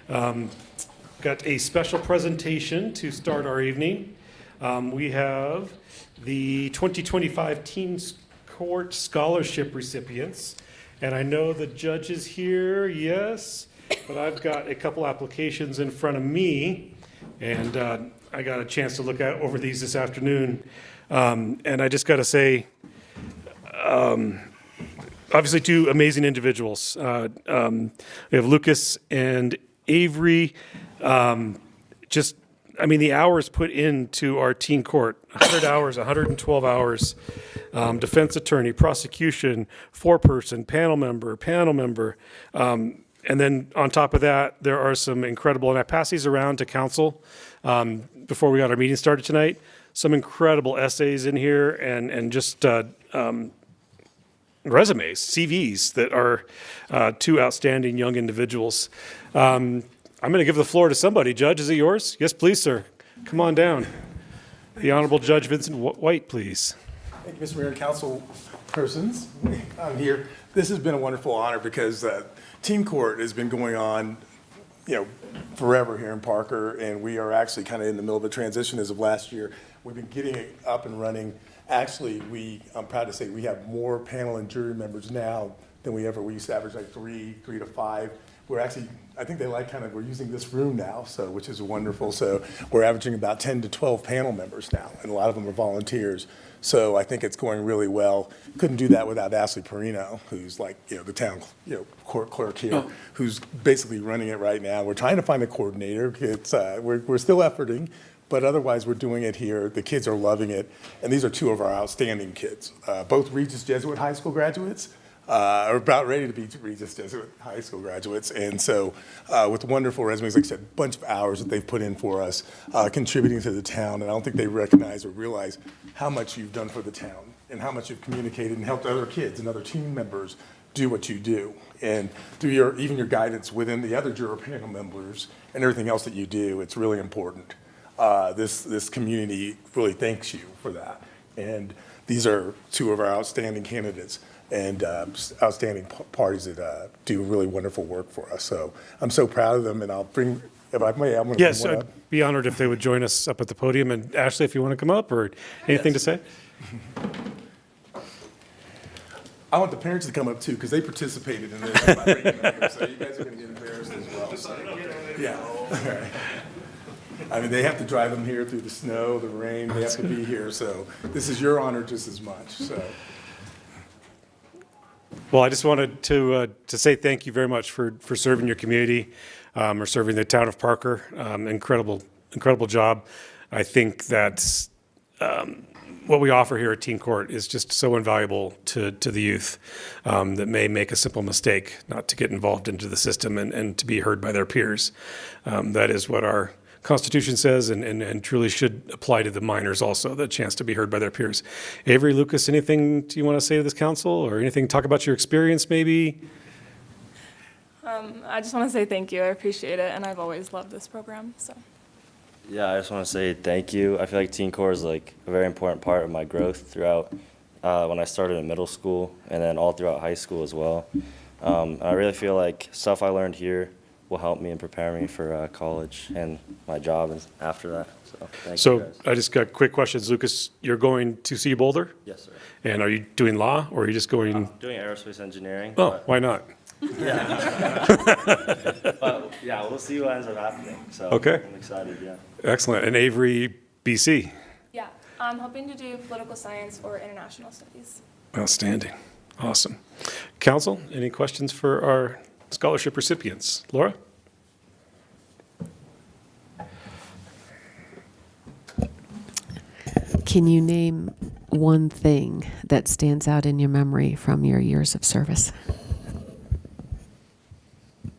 Got a special presentation to start our evening. We have the 2025 Teens Court Scholarship recipients. And I know the judge is here, yes, but I've got a couple applications in front of me. And I got a chance to look over these this afternoon. And I just got to say, obviously two amazing individuals. We have Lucas and Avery. The hours put into our teen court, 100 hours, 112 hours, defense attorney, prosecution, four-person, panel member. And then on top of that, there are some incredible, and I pass these around to council before we got our meeting started tonight, some incredible essays in here and just resumes, CVs that are two outstanding young individuals. I'm going to give the floor to somebody. Judge, is it yours? Yes, please, sir. Come on down. The Honorable Judge Vincent White, please. Thank you, Mr. Mayor and council persons. I'm here. This has been a wonderful honor because Teen Court has been going on, forever here in Parker, and we are actually kind of in the middle of a transition as of last year. We've been getting it up and running. Actually, I'm proud to say we have more panel and jury members now than we used to average like three to five. I think we're using this room now, which is wonderful. So we're averaging about 10 to 12 panel members now, and a lot of them are volunteers. So I think it's going really well. Couldn't do that without Ashley Perino, who's the town court clerk here, who's basically running it right now. We're trying to find a coordinator. We're still efforting, but otherwise we're doing it here. The kids are loving it, and these are two of our outstanding kids, both Regis Jesuit High School graduates. Are about ready to be Regis Jesuit High School graduates. And so with wonderful resumes, like I said, a bunch of hours that they've put in for us, contributing to the town. And I don't think they recognize or realize how much you've done for the town and how much you've communicated and helped other kids and other team members do what you do. And through even your guidance within the other juror panel members and everything else that you do, it's really important. This community really thanks you for that. And these are two of our outstanding candidates and outstanding parties that do really wonderful work for us. So I'm so proud of them, and I'll bring, if I may, I'm going to Yes, I'd be honored if they would join us up at the podium. And Ashley, if you want to come up or anything to say? I want the parents to come up too, because they participated in this. By bringing them here, so you guys are going to get embarrassed as well. So. Yeah, all right. I mean, they have to drive them here through the snow, the rain. They have to be here. So this is your honor just as much. So. Well, I just wanted to say thank you very much for serving your community, or serving the town of Parker. Incredible job. I think that what we offer here at Teen Court is just so invaluable to the youth that may make a simple mistake not to get involved into the system and to be heard by their peers. That is what our Constitution says, and truly should apply to the minors also, the chance to be heard by their peers. Avery, Lucas, anything you want to say to this council, or anything, talk about your experience maybe? I just want to say thank you. I appreciate it, and I've always loved this program. So. Yeah, I just want to say thank you. I feel like Teen Corps is a very important part of my growth throughout when I started in middle school and then all throughout high school as well. I really feel like stuff I learned here will help me and prepare me for college and my job after that. So thank you guys. I just got quick questions. Lucas, you're going to CU Boulder? Yes, sir. And are you doing law, or are you just going? I'm doing aerospace engineering. Oh, why not? Yeah. But yeah, we'll see what ends up happening. So Okay. I'm excited, yeah. Excellent. And Avery, BC? Yeah, I'm hoping to do political science or international studies. Outstanding. Awesome. Council, any questions for our scholarship recipients? Laura? Can you name one thing that stands out in your memory from your years of service?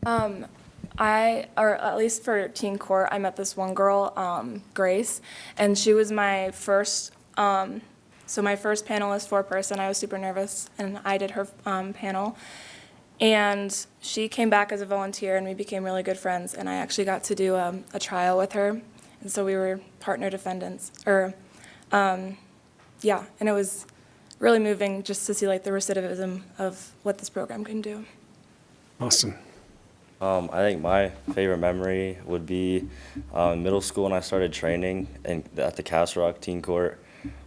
Or at least for Teen Court, I met this one girl, Grace, and she was my first, so my first panelist four-person. I was super nervous, and I did her panel. And she came back as a volunteer, and we became really good friends, and I actually got to do a trial with her. And so we were partner defendants, and it was really moving just to see the recidivism of what this program can do. Awesome. I think my favorite memory would be in middle school when I started training at the Castle Rock Teen Court.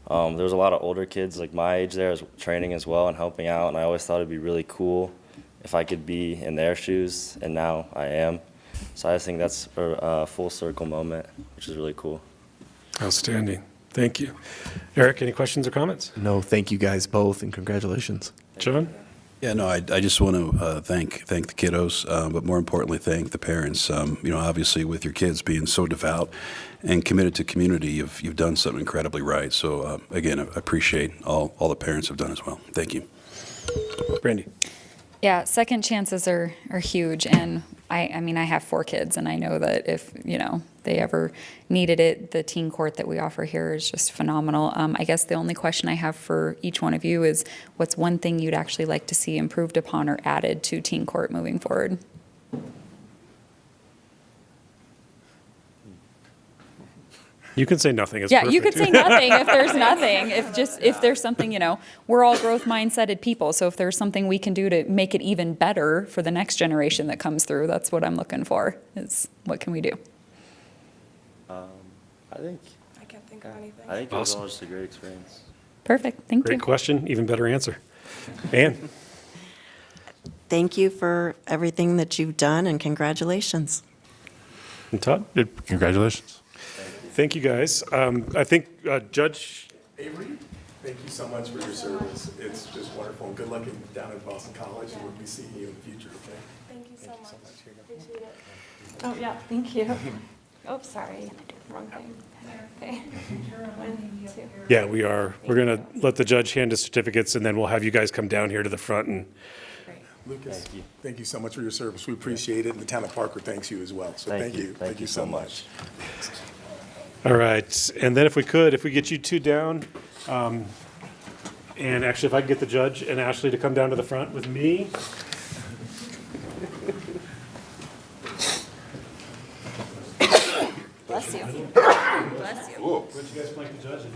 There was a lot of older kids like my age there as training as well and helping out, and I always thought it'd be really cool if I could be in their shoes, and now I am. So I just think that's a full circle moment, which is really cool. Outstanding. Thank you. Eric, any questions or comments? No, thank you guys both, and congratulations. John? Yeah, no, I just want to thank the kiddos, but more importantly, thank the parents. Obviously, with your kids being so devout and committed to community, you've done something incredibly right. So again, I appreciate all the parents have done as well. Thank you. Brandy? Yeah, second chances are huge, and I mean, I have 4 kids, and I know that if, they ever needed it, the teen court that we offer here is just phenomenal. I guess the only question I have for each one of you is, what's one thing you'd actually like to see improved upon or added to teen court moving forward? You can say nothing. It's Yeah, you could perfect. say nothing if there's nothing. If there's something, we're all growth mindseted people. So if there's something we can do to make it even better for the next generation that comes through, that's what I'm looking for, is what can we do? I think I can't think of anything. it was Awesome. all just a great experience. Perfect, thank you. Great question, even better answer. Ann? Thank you for everything that you've done, and congratulations. And Todd? Congratulations. Thank you, guys. I think Judge, Avery, thank you so much for your service. It's just wonderful, and good luck down at Boston College, and we'll be seeing you in the future, okay? Thank you so much. Appreciate it. Oh, yeah, thank you. Oh, sorry. Wrong thing. Okay. 1, 2. yeah, we are. We're going to let the judge hand us certificates, and then we'll have you guys come down here to the front. And Lucas, thank you so much for your service. We appreciate it, and the town of Parker thanks you as well. So thank you. Thank you so much. all right, and then if we get you two down, and actually if I could get the judge and Ashley to come down to the front with me. Bless you. Bless you. Would you guys flank the judge and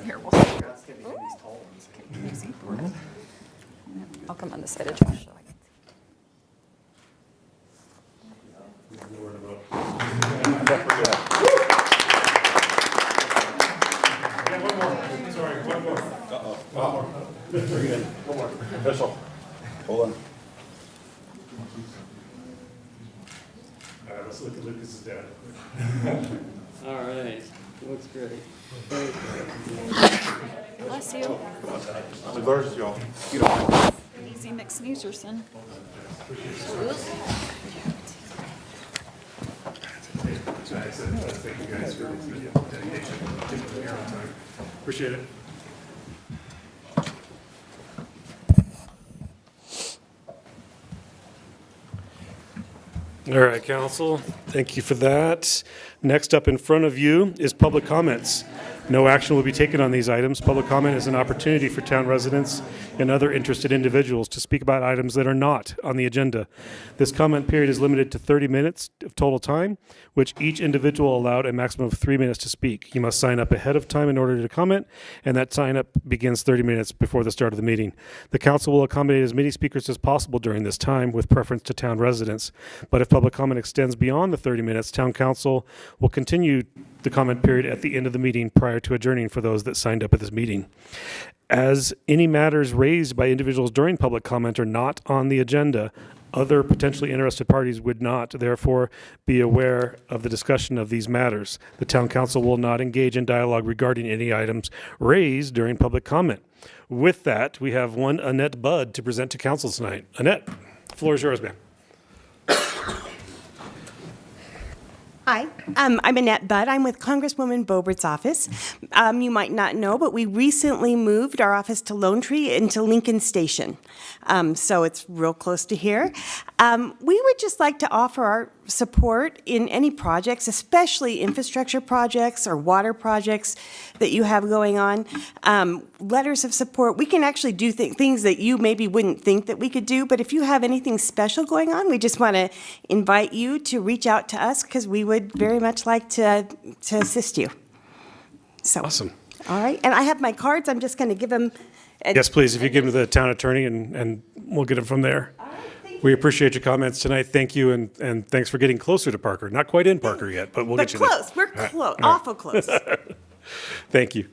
Here, we'll see. I'll come on this side of Josh. So I can see. Hold on. All right, let's look at Lucas's dad. All right, looks great. Bless you. Reverse, y'all. Easy McSneezerson. Thank you guys for your dedication, taking care on time. Appreciate it. All right, council, thank you for that. Next up in front of you is public comments. No action will be taken on these items. Public comment is an opportunity for town residents and other interested individuals to speak about items that are not on the agenda. This comment period is limited to 30 minutes of total time, which each individual allowed a maximum of 3 minutes to speak. You must sign up ahead of time in order to comment, and that sign up begins 30 minutes before the start of the meeting. The council will accommodate as many speakers as possible during this time with preference to town residents. But if public comment extends beyond the 30 minutes, town council will continue the comment period at the end of the meeting prior to adjourning for those that signed up at this meeting. As any matters raised by individuals during public comment are not on the agenda, other potentially interested parties would not, therefore, be aware of the discussion of these matters. The town council will not engage in dialogue regarding any items raised during public comment. With that, we have one Annette Budd to present to council tonight. Annette, the floor is yours, ma'am. Hi, I'm Annette Budd. I'm with Congresswoman Boebert's office. You might not know, but we recently moved our office to Lone Tree into Lincoln Station. So it's real close to here. We would just like to offer our support in any projects, especially infrastructure projects or water projects that you have going on. Letters of support. We can actually do things that you maybe wouldn't think that we could do, but if you have anything special going on, we just want to invite you to reach out to us because we would very much like to assist you. So, Awesome. All right, and I have my cards. I'm just going to give them. Yes, please, if you give them to the town attorney and we'll get them from there. All right. We appreciate your comments tonight. Thank you, and thanks for getting closer to Parker. Not quite in Parker yet, but we'll But get you there. close, we're close, awful close. Thank you.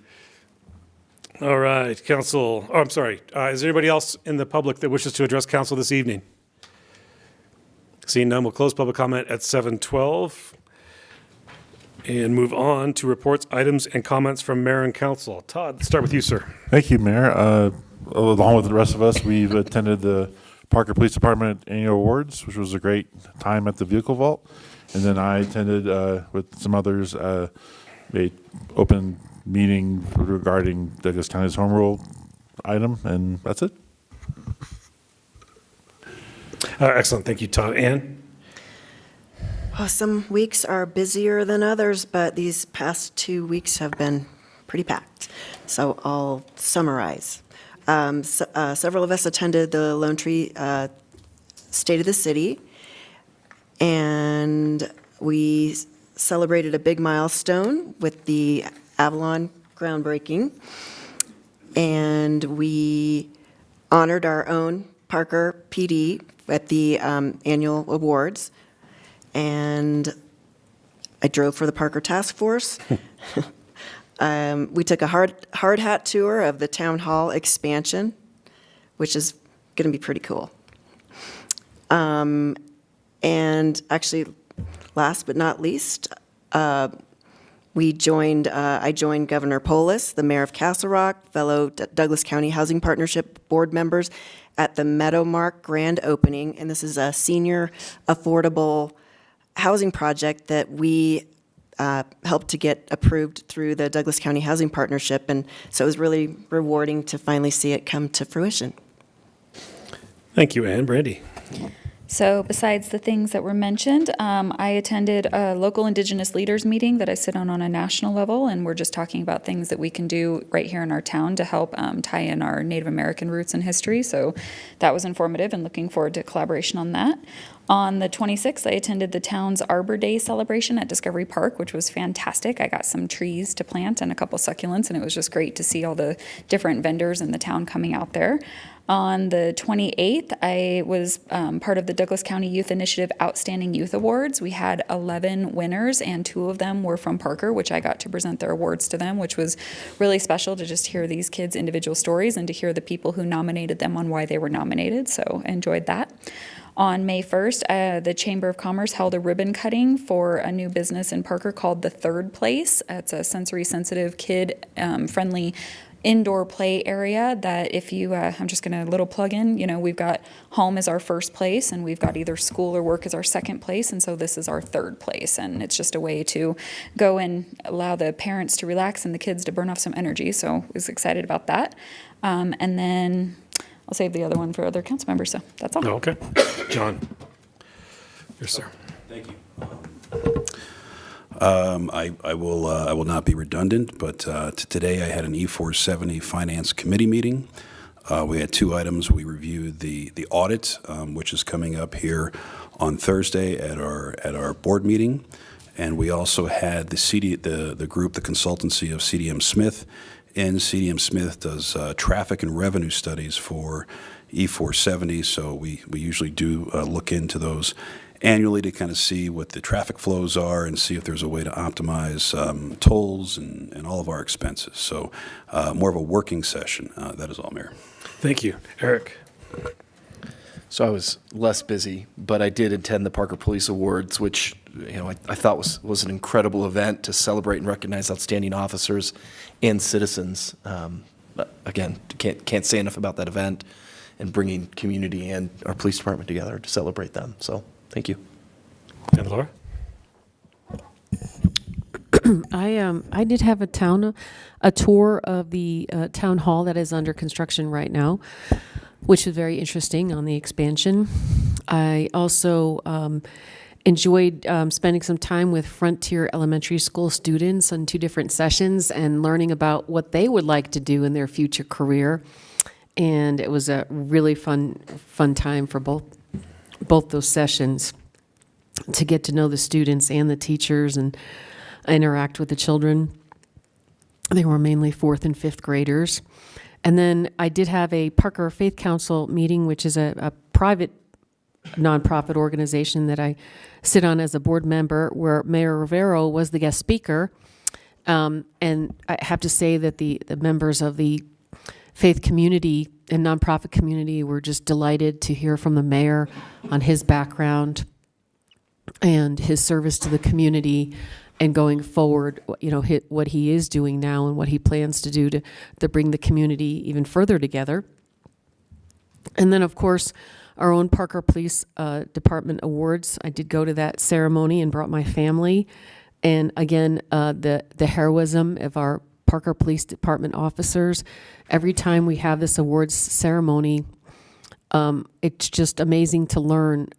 All right, council, oh, I'm sorry. Is there anybody else in the public that wishes to address council this evening? Seeing none, we'll close public comment at 7:12 and move on to reports, items, and comments from mayor and council. Todd, start with you, sir. Thank you, Mayor. Along with the rest of us, we've attended the Parker Police Department Annual Awards, which was a great time at the Vehicle Vault. And then I attended, with some others, a open meeting regarding Douglas County's home rule item, and that's it. Excellent, thank you, Todd. Ann? Well, some weeks are busier than others, but these past 2 weeks have been pretty packed. So I'll summarize. Several of us attended the Lone Tree State of the City, and we celebrated a big milestone with the Avalon groundbreaking, and we honored our own Parker PD at the annual awards, and I drove for the Parker Task Force. We took a hard hat tour of the town hall expansion, which is going to be pretty cool. And actually, last but not least, I joined Governor Polis, the mayor of Castle Rock, fellow Douglas County Housing Partnership board members at the Meadowmark grand opening. And this is a senior affordable housing project that we helped to get approved through the Douglas County Housing Partnership. And so it was really rewarding to finally see it come to fruition. Thank you, Ann. Brandy? So besides the things that were mentioned, I attended a local Indigenous leaders meeting that I sit on a national level, and we're just talking about things that we can do right here in our town to help tie in our Native American roots and history. So that was informative, and looking forward to collaboration on that. On the 26th, I attended the town's Arbor Day celebration at Discovery Park, which was fantastic. I got some trees to plant and a couple succulents, and it was just great to see all the different vendors in the town coming out there. On the 28th, I was part of the Douglas County Youth Initiative Outstanding Youth Awards. We had 11 winners, and 2 of them were from Parker, which I got to present their awards to them, which was really special to just hear these kids' individual stories and to hear the people who nominated them on why they were nominated. So I enjoyed that. On May 1st, the Chamber of Commerce held a ribbon cutting for a new business in Parker called The Third Place. It's a sensory-sensitive, kid-friendly indoor play area that if you, I'm just going to little plug in, we've got home as our first place, and we've got either school or work as our second place, and so this is our third place. And it's just a way to go and allow the parents to relax and the kids to burn off some energy. So I was excited about that. And then I'll save the other one for other council members, so that's all. Okay. John? Yes, sir. Thank you. I will not be redundant, but today I had an E470 Finance Committee meeting. We had 2 items. We reviewed the audit, which is coming up here on Thursday at our board meeting, and we also had the group, the consultancy of CDM Smith. And CDM Smith does traffic and revenue studies for E470, so we usually do look into those annually to kind of see what the traffic flows are and see if there's a way to optimize tolls and all of our expenses. So more of a working session. That is all, Mayor. Thank you. Eric? So I was less busy, but I did attend the Parker Police Awards, which I thought was an incredible event to celebrate and recognize outstanding officers and citizens. Again, can't say enough about that event and bringing community and our police department together to celebrate them. So thank you. And Laura? I did have a tour of the town hall that is under construction right now, which was very interesting on the expansion. I also enjoyed spending some time with Frontier Elementary School students on 2 different sessions and learning about what they would like to do in their future career. And it was a really fun time for both those sessions to get to know the students and the teachers and interact with the children. They were mainly 4th and 5th graders. And then I did have a Parker Faith Council meeting, which is a private nonprofit organization that I sit on as a board member, where Mayor Rivero was the guest speaker. And I have to say that the members of the faith community and nonprofit community were just delighted to hear from the mayor on his background and his service to the community, and going forward, what he is doing now and what he plans to do to bring the community even further together. And then, of course, our own Parker Police Department awards. I did go to that ceremony and brought my family. And again, the heroism of our Parker Police Department officers. Every time we have this awards ceremony, it's just amazing to learn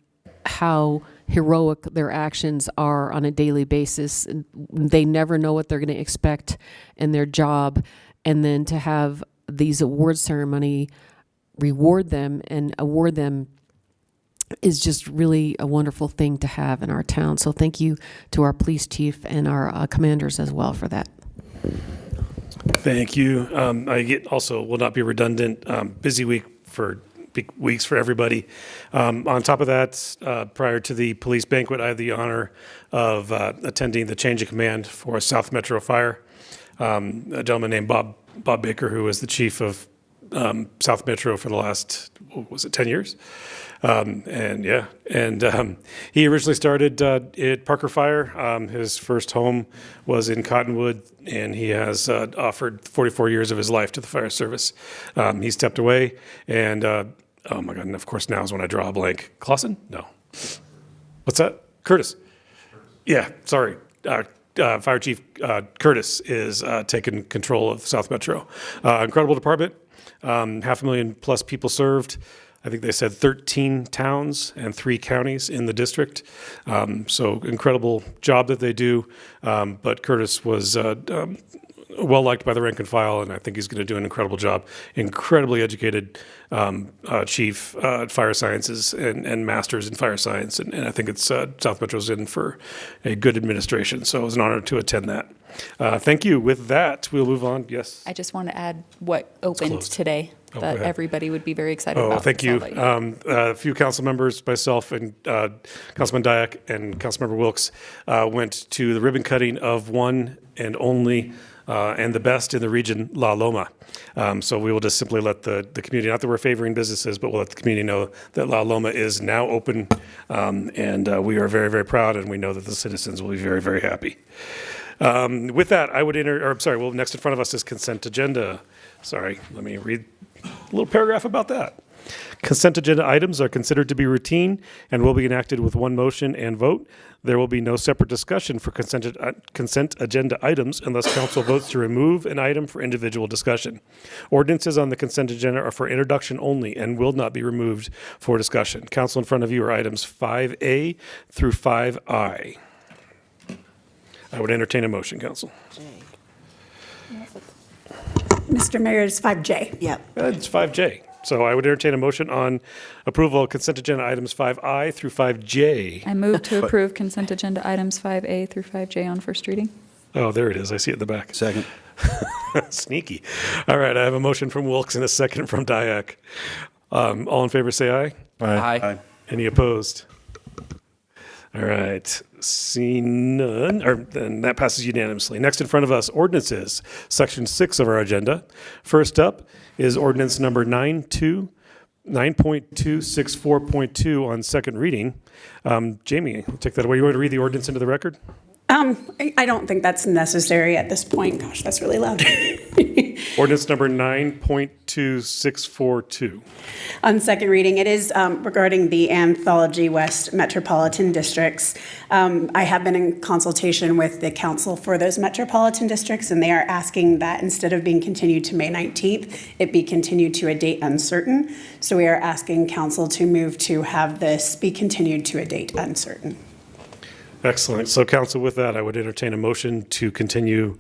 how heroic their actions are on a daily basis. And they never know what they're going to expect in their job. And then to have these awards ceremony reward them and award them is just really a wonderful thing to have in our town. So thank you to our police chief and our commanders as well for that. Thank you. Also will not be redundant. Busy weeks for everybody. On top of that, prior to the police banquet, I had the honor of attending the change of command for South Metro Fire. A gentleman named Bob Baker, who was the chief of South Metro for the last, 10 years? He originally started at Parker Fire. His first home was in Cottonwood, and he has offered 44 years of his life to the fire service. He stepped away, and oh my God, and of course now is when I draw a blank. Clausen? No. What's that? Curtis. Yeah, sorry. Fire Chief Curtis is taking control of South Metro. Incredible department. 500,000 plus people served. I think they said 13 towns and 3 counties in the district. So incredible job that they do. But Curtis was well liked by the rank and file, and I think he's going to do an incredible job. Incredibly educated chief fire sciences and masters in fire science, and I think it's South Metro's in for a good administration. So it was an honor to attend that. Thank you. With that, we'll move on. Yes. I just want to add what opened closed. today Oh, that go ahead. everybody would be very excited about. Thank So I'll you. let know. A few council members, myself and Councilman Dyak and Councilmember Wilkes went to the ribbon cutting of one and only and the best in the region, La Loma. So we will just simply let the community, not that we're favoring businesses, but we'll let the community know that La Loma is now open, and we are very, very proud, and we know that the citizens will be very, very happy. With that, next in front of us is consent agenda. Sorry, let me read a little paragraph about that. Consent agenda items are considered to be routine and will be enacted with one motion and vote. There will be no separate discussion for consent agenda items unless council votes to remove an item for individual discussion. Ordinances on the consent agenda are for introduction only and will not be removed for discussion. Council, in front of you are items 5A through 5I. I would entertain a motion, council. Mr. Mayor, it's 5J. Yep. It's 5J. So I would entertain a motion on approval of consent agenda items 5I through 5J. I move to approve consent agenda items 5A through 5J on first reading. Oh, there it is. I see it in the back. Second. Sneaky. All right, I have a motion from Wilkes and a second from Dyak. All in favor, say aye. Aye. Any opposed? All right, seeing none, then that passes unanimously. Next in front of us, ordinances, section 6 of our agenda. First up is ordinance number 9.264.2 on second reading. Jamie, take that away. You want to read the ordinance into the record? I don't think that's necessary at this point. Gosh, that's really loud. Ordinance number 9.2642. On second reading, it is regarding the Anthology West Metropolitan Districts. I have been in consultation with the council for those metropolitan districts, and they are asking that instead of being continued to May 19th, it be continued to a date uncertain. So we are asking council to move to have this be continued to a date uncertain. Excellent. So council, with that, I would entertain a motion to continue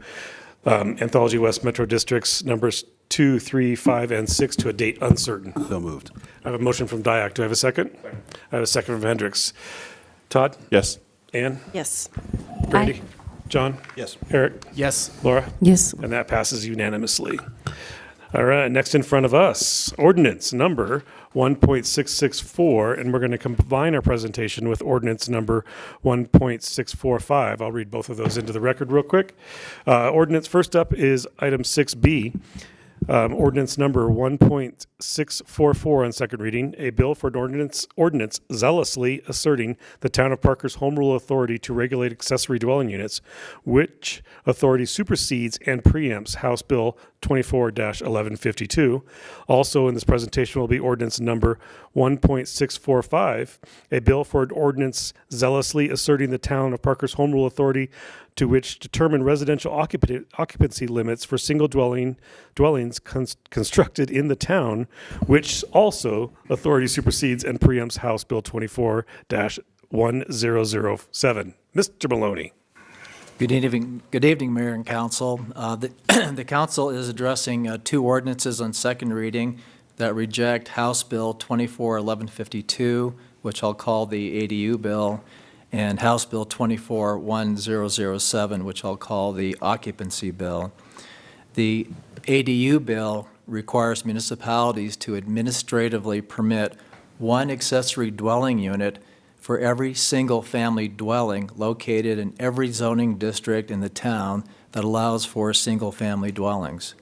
Anthology West Metro Districts numbers 2, 3, 5, and 6 to a date uncertain. So moved. I have a motion from Dyak. Do I have a second? I have a second from Hendricks. Todd? Yes. Ann? Yes. Brandy? John? Yes. Eric? Yes. Laura? Yes. And that passes unanimously. All right, next in front of us, ordinance number 1.664, and we're going to combine our presentation with ordinance number 1.645. I'll read both of those into the record real quick. Ordinance, first up is item 6B. Ordinance number 1.644 on second reading, a bill for an ordinance zealously asserting the town of Parker's home rule authority to regulate accessory dwelling units, which authority supersedes and preempts House Bill 24-1152. Also in this presentation will be ordinance number 1.645, a bill for an ordinance zealously asserting the town of Parker's home rule authority to which determine residential occupancy limits for single dwellings constructed in the town, which also authority supersedes and preempts House Bill 24-1007. Mr. Maloney. Good evening, Mayor and Council. The Council is addressing two ordinances on second reading that reject House Bill 24-1152, which I'll call the ADU bill, and House Bill 24-1007, which I'll call the occupancy bill. The ADU bill requires municipalities to administratively permit one accessory dwelling unit for every single-family dwelling located in every zoning district in the town that allows for single-family dwellings.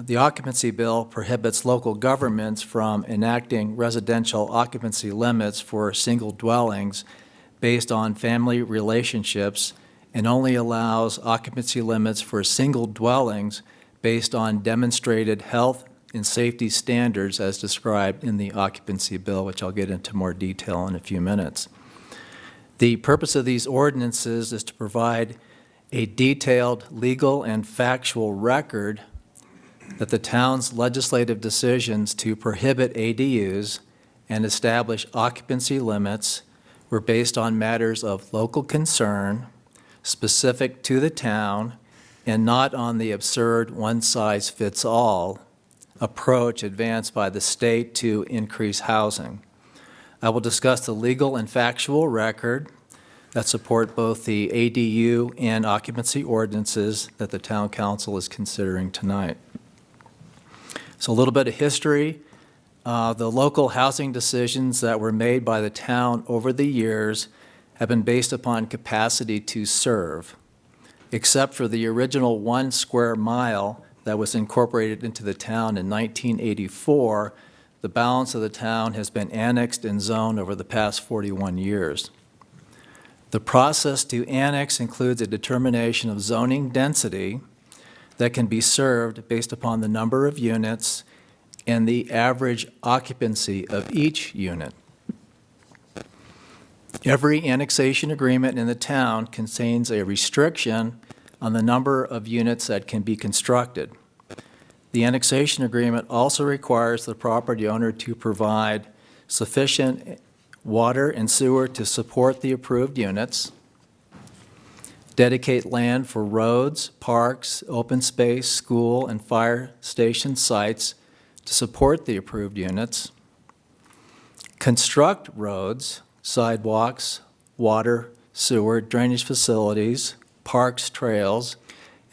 The occupancy bill prohibits local governments from enacting residential occupancy limits for single dwellings based on family relationships and only allows occupancy limits for single dwellings based on demonstrated health and safety standards as described in the occupancy bill, which I'll get into more detail in a few minutes. The purpose of these ordinances is to provide a detailed legal and factual record that the town's legislative decisions to prohibit ADUs and establish occupancy limits were based on matters of local concern, specific to the town, and not on the absurd one-size-fits-all approach advanced by the state to increase housing. I will discuss the legal and factual record that support both the ADU and occupancy ordinances that the Town Council is considering tonight. So a little bit of history. The local housing decisions that were made by the town over the years have been based upon capacity to serve, except for the original 1 square mile that was incorporated into the town in 1984. The balance of the town has been annexed and zoned over the past 41 years. The process to annex includes a determination of zoning density that can be served based upon the number of units and the average occupancy of each unit. Every annexation agreement in the town contains a restriction on the number of units that can be constructed. The annexation agreement also requires the property owner to provide sufficient water and sewer to support the approved units, dedicate land for roads, parks, open space, school, and fire station sites to support the approved units, construct roads, sidewalks, water, sewer, drainage facilities, parks, trails,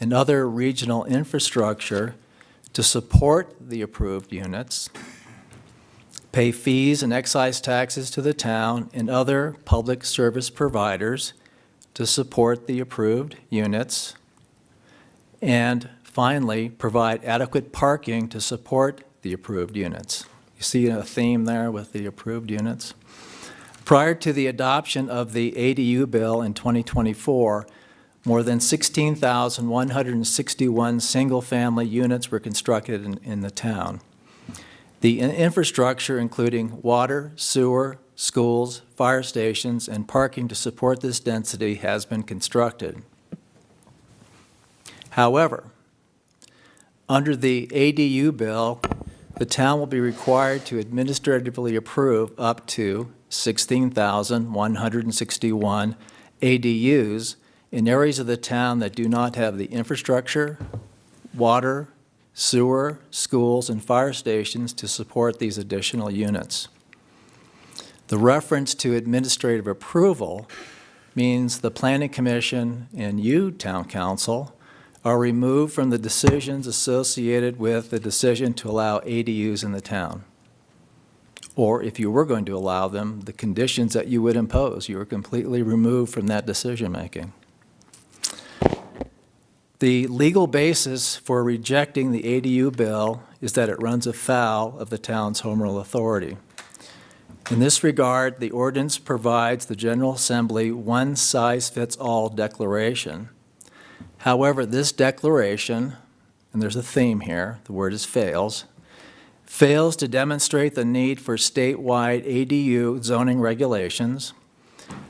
and other regional infrastructure to support the approved units, pay fees and excise taxes to the town and other public service providers to support the approved units, and finally, provide adequate parking to support the approved units. You see a theme there with the approved units? Prior to the adoption of the ADU bill in 2024, more than 16,161 single-family units were constructed in the town. The infrastructure, including water, sewer, schools, fire stations, and parking to support this density, has been constructed. However, under the ADU bill, the town will be required to administratively approve up to 16,161 ADUs in areas of the town that do not have the infrastructure, water, sewer, schools, and fire stations to support these additional units. The reference to administrative approval means the Planning Commission and you, Town Council, are removed from the decisions associated with the decision to allow ADUs in the town. Or if you were going to allow them, the conditions that you would impose, you are completely removed from that decision-making. The legal basis for rejecting the ADU bill is that it runs afoul of the town's home rule authority. In this regard, the ordinance provides the General Assembly one-size-fits-all declaration. However, this declaration, and there's a theme here, the word is fails to demonstrate the need for statewide ADU zoning regulations.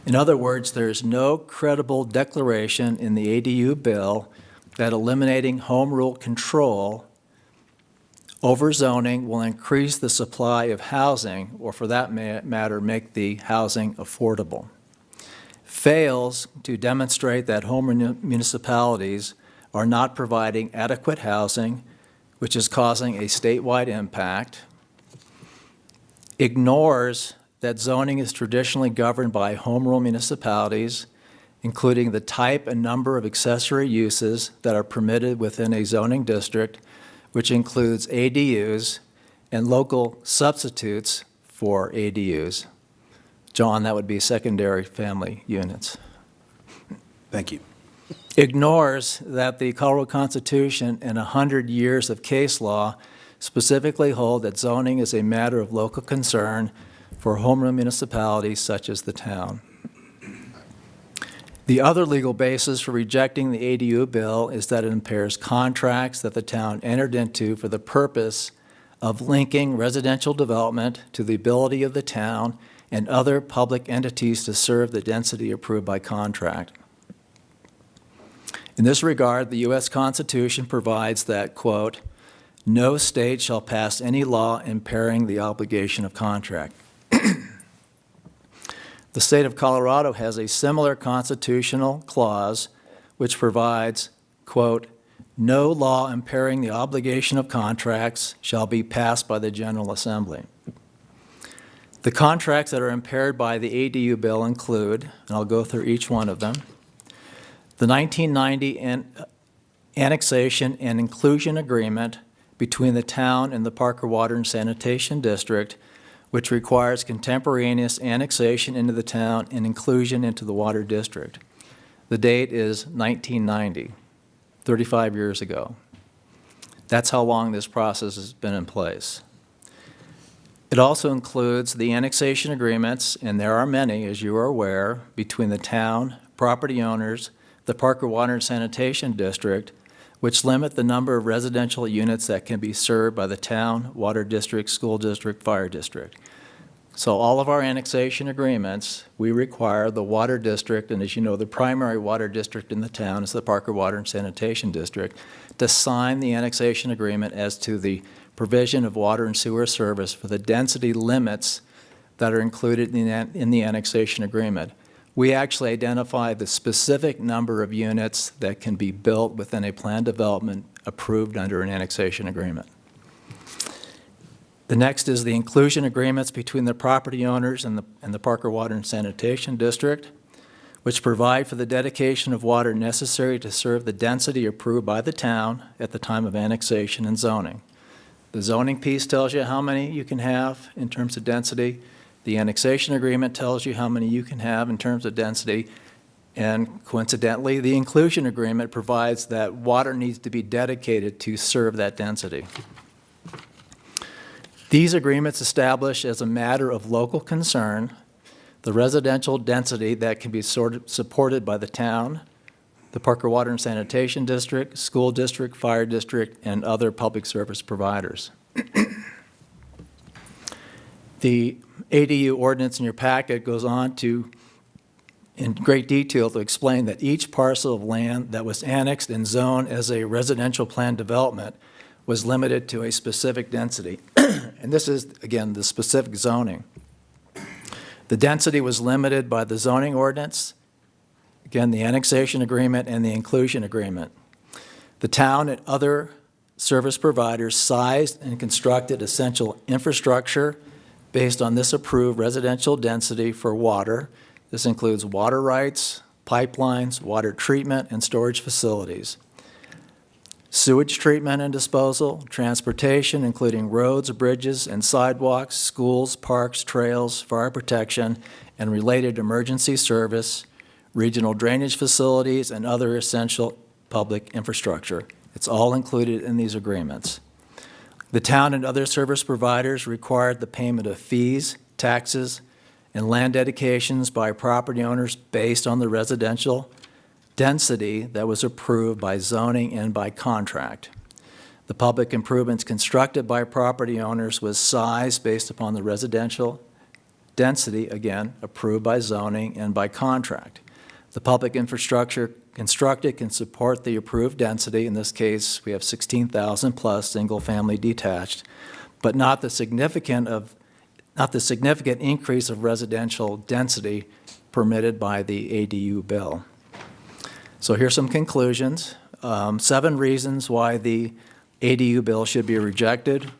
In other words, there's no credible declaration in the ADU bill that eliminating home rule control over zoning will increase the supply of housing, or for that matter, make the housing affordable. Fails to demonstrate that home municipalities are not providing adequate housing, which is causing a statewide impact. Ignores that zoning is traditionally governed by home rule municipalities, including the type and number of accessory uses that are permitted within a zoning district, which includes ADUs and local substitutes for ADUs. John, that would be secondary family units. Thank you. Ignores that the Colorado Constitution and 100 years of case law specifically hold that zoning is a matter of local concern for home rule municipalities such as the town. The other legal basis for rejecting the ADU bill is that it impairs contracts that the town entered into for the purpose of linking residential development to the ability of the town and other public entities to serve the density approved by contract. In this regard, the U.S. Constitution provides that, quote, no state shall pass any law impairing the obligation of contract. The state of Colorado has a similar constitutional clause which provides, quote, no law impairing the obligation of contracts shall be passed by the General Assembly. The contracts that are impaired by the ADU bill include, and I'll go through each one of them, the 1990 Annexation and Inclusion Agreement between the town and the Parker Water and Sanitation District, which requires contemporaneous annexation into the town and inclusion into the water district. The date is 1990, 35 years ago. That's how long this process has been in place. It also includes the annexation agreements, and there are many, as you are aware, between the town, property owners, the Parker Water and Sanitation District, which limit the number of residential units that can be served by the town, water district, school district, fire district. So all of our annexation agreements, we require the water district, and as you know, the primary water district in the town is the Parker Water and Sanitation District, to sign the annexation agreement as to the provision of water and sewer service for the density limits that are included in the annexation agreement. We actually identify the specific number of units that can be built within a planned development approved under an annexation agreement. The next is the inclusion agreements between the property owners and the Parker Water and Sanitation District, which provide for the dedication of water necessary to serve the density approved by the town at the time of annexation and zoning. The zoning piece tells you how many you can have in terms of density. The annexation agreement tells you how many you can have in terms of density. And coincidentally, the inclusion agreement provides that water needs to be dedicated to serve that density. These agreements establish as a matter of local concern the residential density that can be supported by the town, the Parker Water and Sanitation District, school district, fire district, and other public service providers. The ADU ordinance in your packet goes on to, in great detail, to explain that each parcel of land that was annexed and zoned as a residential plan development was limited to a specific density. And this is, again, the specific zoning. The density was limited by the zoning ordinance, again, the annexation agreement and the inclusion agreement. The town and other service providers sized and constructed essential infrastructure based on this approved residential density for water. This includes water rights, pipelines, water treatment, and storage facilities. sewage treatment and disposal, transportation, including roads, bridges, and sidewalks, schools, parks, trails, fire protection, and related emergency service, regional drainage facilities, and other essential public infrastructure. It's all included in these agreements. The town and other service providers required the payment of fees, taxes, and land dedications by property owners based on the residential density that was approved by zoning and by contract. The public improvements constructed by property owners was sized based upon the residential density, again, approved by zoning and by contract. The public infrastructure constructed can support the approved density. In this case, we have 16,000 plus single-family detached, but not the significant increase of residential density permitted by the ADU bill. So here's some conclusions. 7 reasons why the ADU bill should be rejected.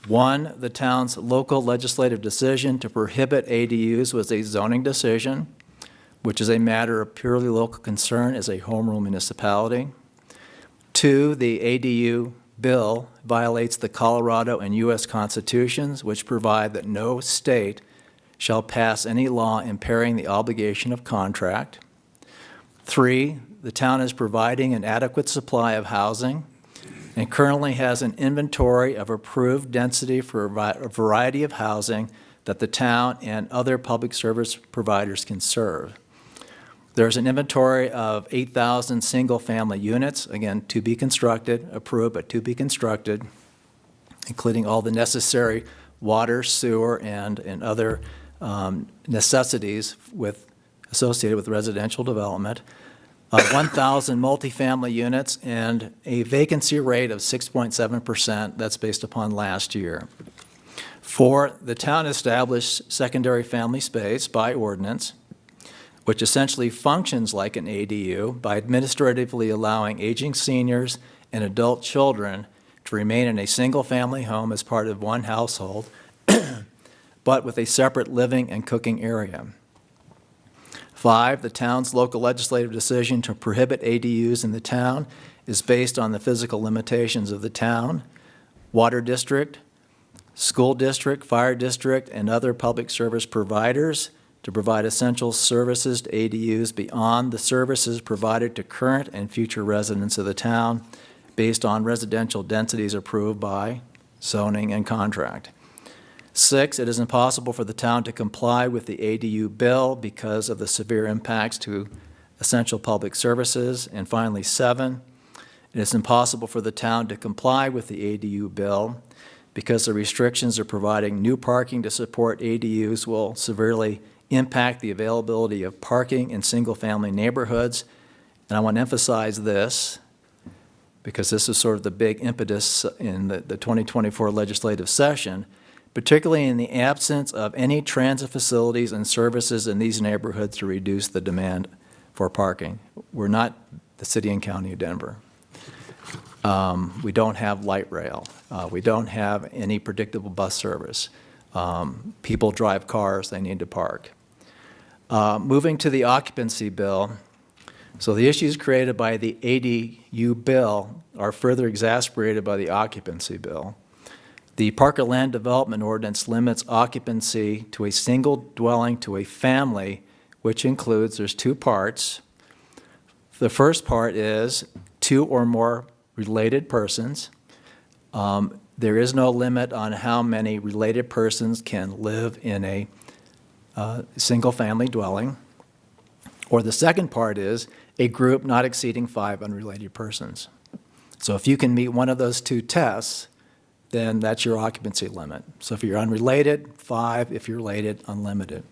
1, the town's local legislative decision to prohibit ADUs was a zoning decision, which is a matter of purely local concern as a home rule municipality. 2, the ADU bill violates the Colorado and U.S. constitutions, which provide that no state shall pass any law impairing the obligation of contract. 3, the town is providing an adequate supply of housing and currently has an inventory of approved density for a variety of housing that the town and other public service providers can serve. There's an inventory of 8,000 single-family units, again, to be constructed, approved, but to be constructed, including all the necessary water, sewer, and other necessities associated with residential development. 1,000 multifamily units and a vacancy rate of 6.7%. That's based upon last year. 4, the town established secondary family space by ordinance, which essentially functions like an ADU by administratively allowing aging seniors and adult children to remain in a single-family home as part of one household, but with a separate living and cooking area. 5, the town's local legislative decision to prohibit ADUs in the town is based on the physical limitations of the town, water district, school district, fire district, and other public service providers to provide essential services to ADUs beyond the services provided to current and future residents of the town based on residential densities approved by zoning and contract. 6, it is impossible for the town to comply with the ADU bill because of the severe impacts to essential public services. And finally, 7, it is impossible for the town to comply with the ADU bill because the restrictions of providing new parking to support ADUs will severely impact the availability of parking in single-family neighborhoods. And I want to emphasize this because this is sort of the big impetus in the 2024 legislative session, particularly in the absence of any transit facilities and services in these neighborhoods to reduce the demand for parking. We're not the city and county of Denver. We don't have light rail. We don't have any predictable bus service. People drive cars, they need to park. Moving to the occupancy bill, so the issues created by the ADU bill are further exacerbated by the occupancy bill. The Parker Land Development Ordinance limits occupancy to a single dwelling to a family, which includes, there's 2 parts. The first part is 2 or more related persons. There is no limit on how many related persons can live in a single-family dwelling. Or the second part is a group not exceeding 5 unrelated persons. So if you can meet one of those 2 tests, then that's your occupancy limit. So if you're unrelated, 5. If you're related, unlimited.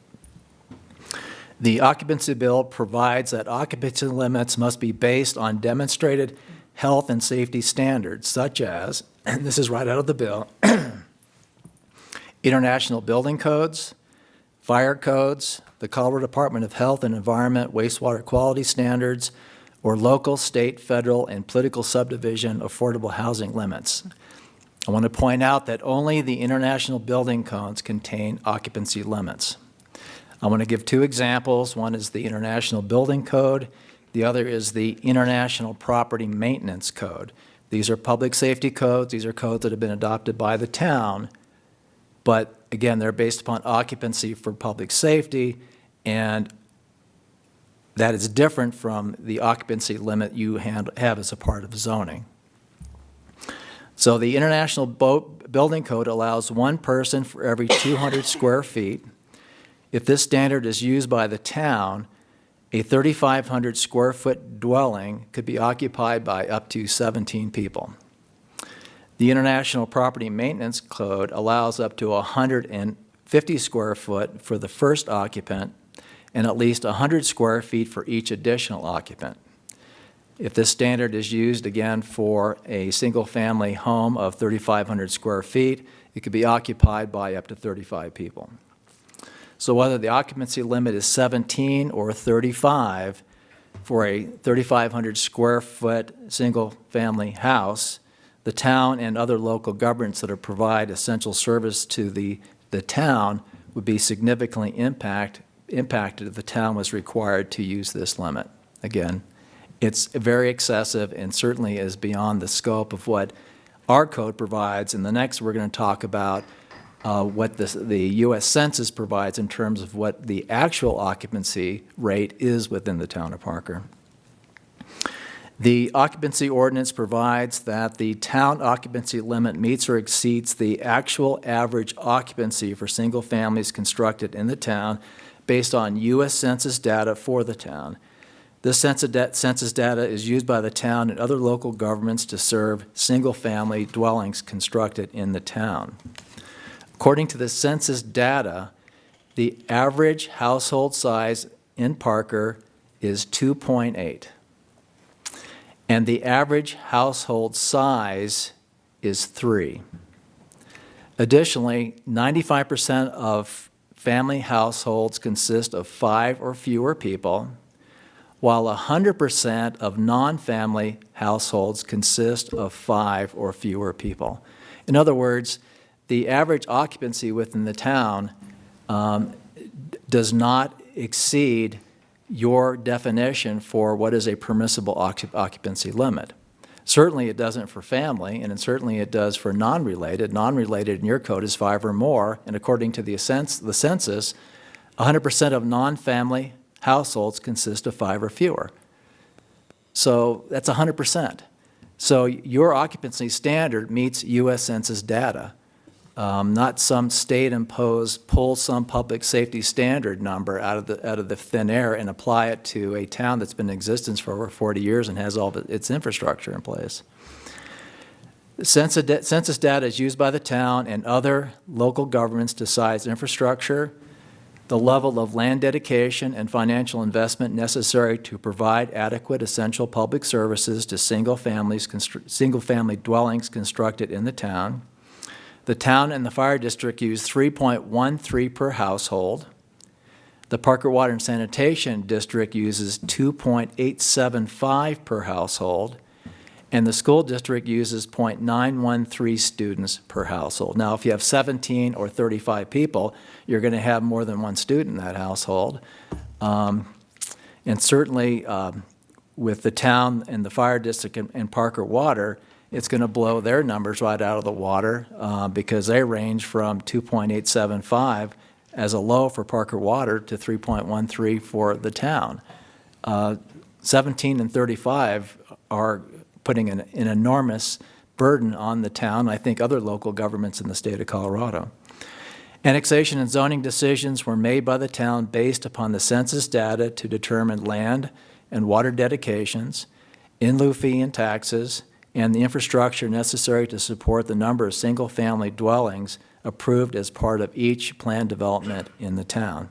The occupancy bill provides that occupancy limits must be based on demonstrated health and safety standards, such as, and this is right out of the bill, international building codes, fire codes, the Colorado Department of Health and Environment wastewater quality standards, or local, state, federal, and political subdivision affordable housing limits. I want to point out that only the international building codes contain occupancy limits. I want to give 2 examples. One is the International Building Code. The other is the International Property Maintenance Code. These are public safety codes. These are codes that have been adopted by the town. But again, they're based upon occupancy for public safety, and that is different from the occupancy limit you have as a part of zoning. So the International Building Code allows one person for every 200 square feet. If this standard is used by the town, a 3,500 square foot dwelling could be occupied by up to 17 people. The International Property Maintenance Code allows up to 150 square foot for the first occupant and at least 100 square feet for each additional occupant. If this standard is used again for a single-family home of 3,500 square feet, it could be occupied by up to 35 people. So whether the occupancy limit is 17 or 35 for a 3,500 square foot single-family house, the town and other local governments that provide essential service to the town would be significantly impacted if the town was required to use this limit. Again, it's very excessive and certainly is beyond the scope of what our code provides. And the next, we're going to talk about what the U.S. Census provides in terms of what the actual occupancy rate is within the town of Parker. The occupancy ordinance provides that the town occupancy limit meets or exceeds the actual average occupancy for single families constructed in the town based on U.S. Census data for the town. This census data is used by the town and other local governments to serve single-family dwellings constructed in the town. According to the census data, the average household size in Parker is 2.8, and the average household size is 3. Additionally, 95% of family households consist of 5 or fewer people, while 100% of non-family households consist of 5 or fewer people. In other words, the average occupancy within the town does not exceed your definition for what is a permissible occupancy limit. Certainly it doesn't for family, and certainly it does for non-related. Non-related in your code is 5 or more, and according to the census, 100% of non-family households consist of 5 or fewer. So that's 100%. So your occupancy standard meets U.S. Census data, not some state-imposed, pull some public safety standard number out of the thin air and apply it to a town that's been in existence for over 40 years and has all of its infrastructure in place. Census data is used by the town and other local governments to size infrastructure, the level of land dedication and financial investment necessary to provide adequate essential public services to single-family dwellings constructed in the town. The town and the fire district use 3.13 per household. The Parker Water and Sanitation District uses 2.875 per household, and the school district uses 0.913 students per household. Now, if you have 17 or 35 people, you're going to have more than one student in that household. And certainly, with the town and the fire district and Parker Water, it's going to blow their numbers right out of the water because they range from 2.875 as a low for Parker Water to 3.13 for the town. 17 and 35 are putting an enormous burden on the town, I think other local governments in the state of Colorado. Annexation and zoning decisions were made by the town based upon the census data to determine land and water dedications, in lieu fee and taxes, and the infrastructure necessary to support the number of single-family dwellings approved as part of each planned development in the town.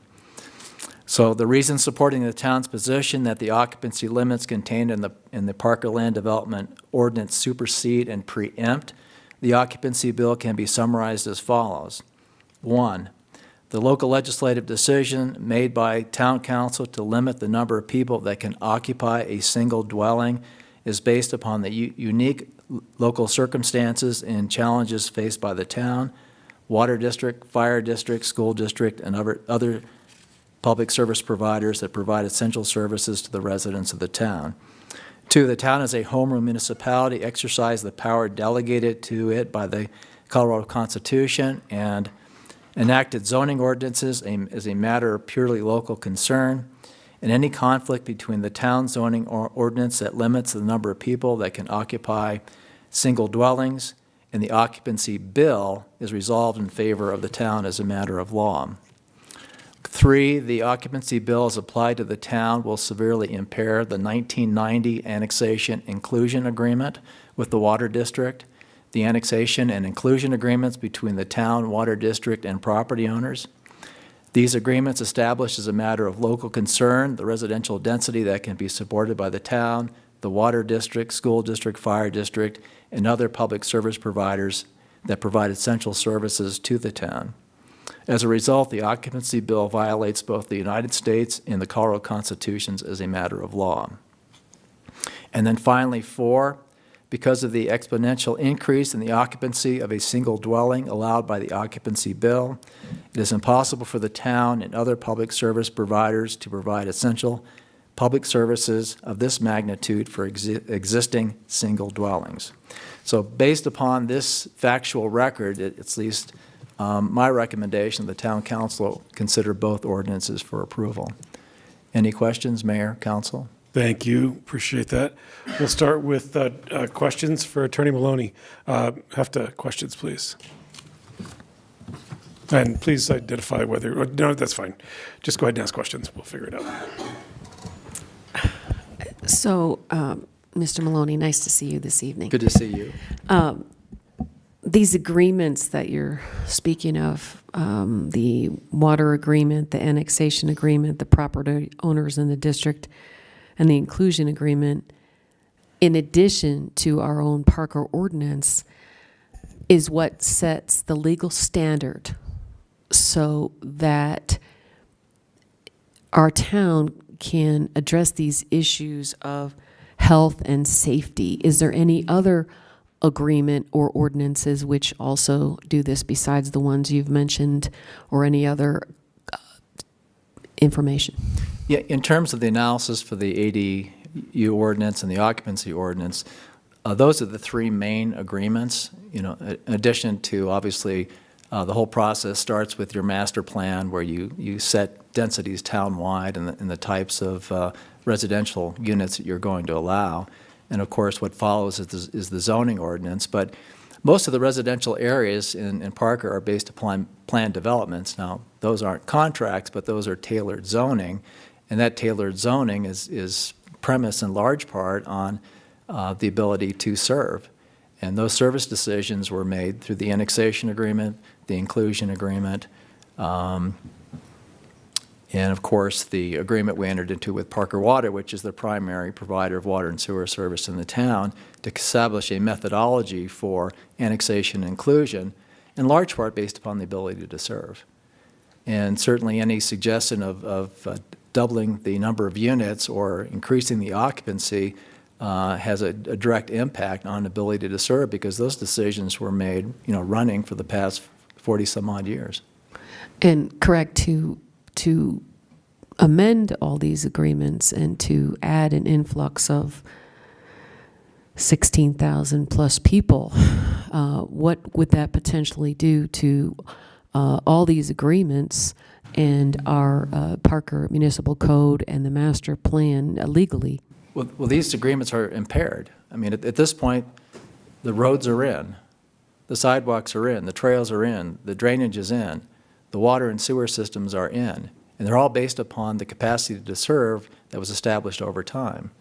So the reason supporting the town's position that the occupancy limits contained in the Parker Land Development Ordinance supersede and preempt the occupancy bill can be summarized as follows. 1, the local legislative decision made by town council to limit the number of people that can occupy a single dwelling is based upon the unique local circumstances and challenges faced by the town, water district, fire district, school district, and other public service providers that provide essential services to the residents of the town. 2, the town as a home rule municipality exercise the power delegated to it by the Colorado Constitution and enacted zoning ordinances as a matter of purely local concern, and any conflict between the town zoning ordinance that limits the number of people that can occupy single dwellings and the occupancy bill is resolved in favor of the town as a matter of law. 3, the occupancy bill as applied to the town will severely impair the 1990 annexation inclusion agreement with the Water District, the annexation and inclusion agreements between the town, Water District, and property owners. These agreements establish as a matter of local concern the residential density that can be supported by the town, the Water District, School District, Fire District, and other public service providers that provide essential services to the town. As a result, the occupancy bill violates both the United States and the Colorado Constitutions as a matter of law. And then finally, 4, because of the exponential increase in the occupancy of a single dwelling allowed by the occupancy bill, it is impossible for the town and other public service providers to provide essential public services of this magnitude for existing single dwellings. So based upon this factual record, it's at least my recommendation the town council consider both ordinances for approval. Any questions, Mayor, Council? Thank you. Appreciate that. We'll start with questions for Attorney Maloney. Hefta, questions, please. And please identify whether, no, that's fine. Just go ahead and ask questions. We'll figure it out. So, Mr. Maloney, nice to see you this evening. Good to see you. These agreements that you're speaking of, the water agreement, the annexation agreement, the property owners in the district, and the inclusion agreement, in addition to our own Parker ordinance, is what sets the legal standard so that our town can address these issues of health and safety. Is there any other agreement or ordinances which also do this besides the ones you've mentioned, or any other information? Yeah, in terms of the analysis for the ADU ordinance and the occupancy ordinance, those are the 3 main agreements. You know, in addition to, obviously, the whole process starts with your master plan where you set densities town-wide and the types of residential units that you're going to allow. And of course, what follows is the zoning ordinance. But most of the residential areas in Parker are based upon planned developments. Now, those aren't contracts, but those are tailored zoning. And that tailored zoning is premised in large part on the ability to serve. And those service decisions were made through the annexation agreement, the inclusion agreement, and of course the agreement we entered into with Parker Water, which is the primary provider of water and sewer service in the town, to establish a methodology for annexation and inclusion, in large part based upon the ability to serve. And certainly any suggestion of doubling the number of units or increasing the occupancy has a direct impact on ability to serve, because those decisions were made, running for the past 40 some odd years. And correct, to amend all these agreements and to add an influx of 16,000 plus people, what would that potentially do to all these agreements and our Parker Municipal Code and the master plan legally? Well, these agreements are impaired. I mean, at this point, the roads are in, the sidewalks are in, the trails are in, the drainage is in, the water and sewer systems are in, and they're all based upon the capacity to serve that was established over time.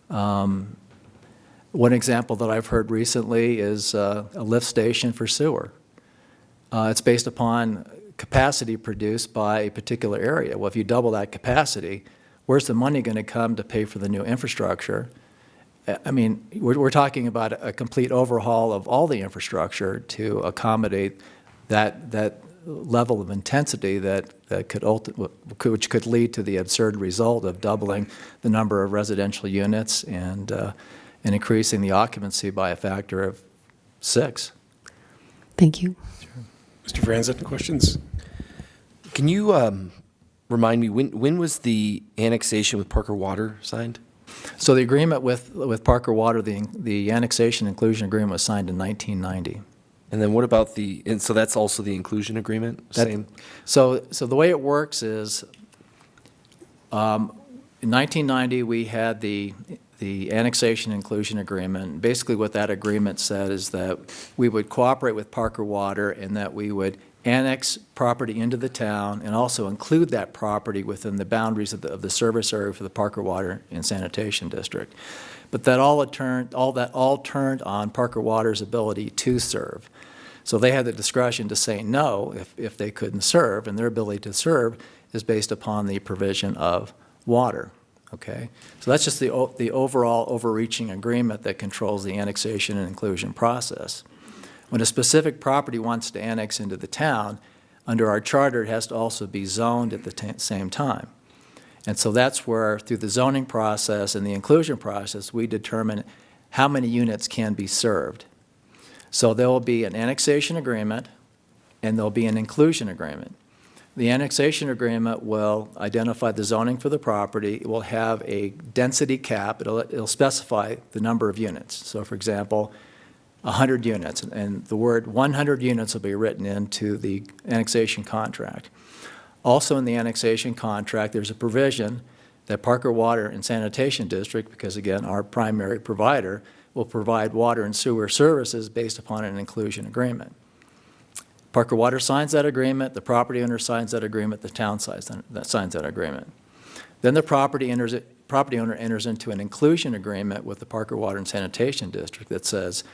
One example that I've heard recently is a lift station for sewer. It's based upon capacity produced by a particular area. Well, if you double that capacity, where's the money going to come to pay for the new infrastructure? I mean, we're talking about a complete overhaul of all the infrastructure to accommodate that level of intensity that which could lead to the absurd result of doubling the number of residential units and increasing the occupancy by a factor of 6. Thank you. Mr. Franzen, questions? Can you remind me, when was the annexation with Parker Water signed? So the agreement with Parker Water, the annexation inclusion agreement was signed in 1990. And then what about and so that's also the inclusion agreement? Same? So the way it works is, in 1990, we had the annexation inclusion agreement. Basically, what that agreement said is that we would cooperate with Parker Water and that we would annex property into the town and also include that property within the boundaries of the service area for the Parker Water and Sanitation District. But that all turned on Parker Water's ability to serve. So they had the discretion to say no if they couldn't serve, and their ability to serve is based upon the provision of water. Okay, so that's just the overall overreaching agreement that controls the annexation and inclusion process. When a specific property wants to annex into the town, under our charter, it has to also be zoned at the same time. And so that's where, through the zoning process and the inclusion process, we determine how many units can be served. So there will be an annexation agreement, and there'll be an inclusion agreement. The annexation agreement will identify the zoning for the property. It will have a density cap. It'll specify the number of units. So, for example, 100 units, and the word 100 units will be written into the annexation contract. Also in the annexation contract, there's a provision that Parker Water and Sanitation District, because again, our primary provider, will provide water and sewer services based upon an inclusion agreement. Parker Water signs that agreement, the property owner signs that agreement, the town signs that agreement. Then the property owner enters into an inclusion agreement with the Parker Water and Sanitation District that says,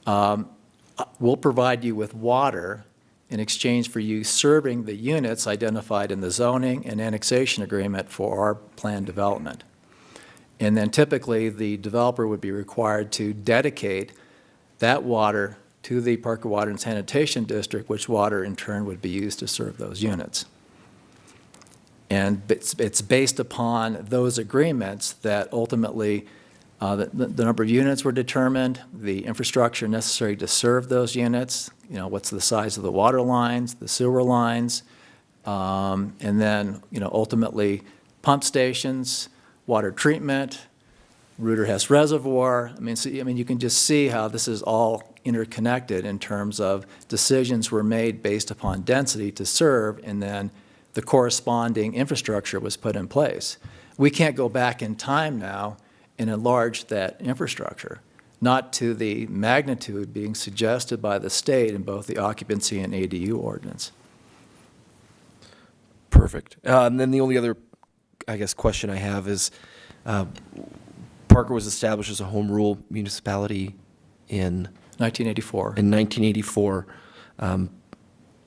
we'll provide you with water in exchange for you serving the units identified in the zoning and annexation agreement for our planned development. And then typically, the developer would be required to dedicate that water to the Parker Water and Sanitation District, which water in turn would be used to serve those units. And it's based upon those agreements that ultimately the number of units were determined, the infrastructure necessary to serve those units, what's the size of the water lines, the sewer lines, and then, ultimately pump stations, water treatment, Reuter Hess Reservoir. You can just see how this is all interconnected in terms of decisions were made based upon density to serve, and then the corresponding infrastructure was put in place. We can't go back in time now and enlarge that infrastructure, not to the magnitude being suggested by the state in both the occupancy and ADU ordinance. Perfect. And then the only other, question I have is, Parker was established as a home rule municipality in 1984. In 1984.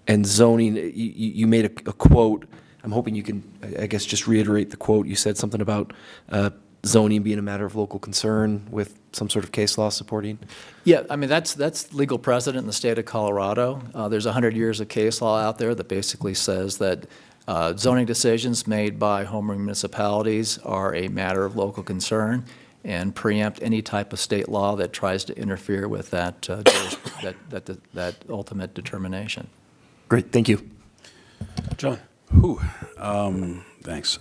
And zoning, you made a quote. I'm hoping you can, just reiterate the quote. You said something about zoning being a matter of local concern with some sort of case law supporting. Yeah, that's legal precedent in the state of Colorado. There's 100 years of case law out there that basically says that zoning decisions made by home rule municipalities are a matter of local concern and preempt any type of state law that tries to interfere with that ultimate determination. Great, thank you. John. Thanks.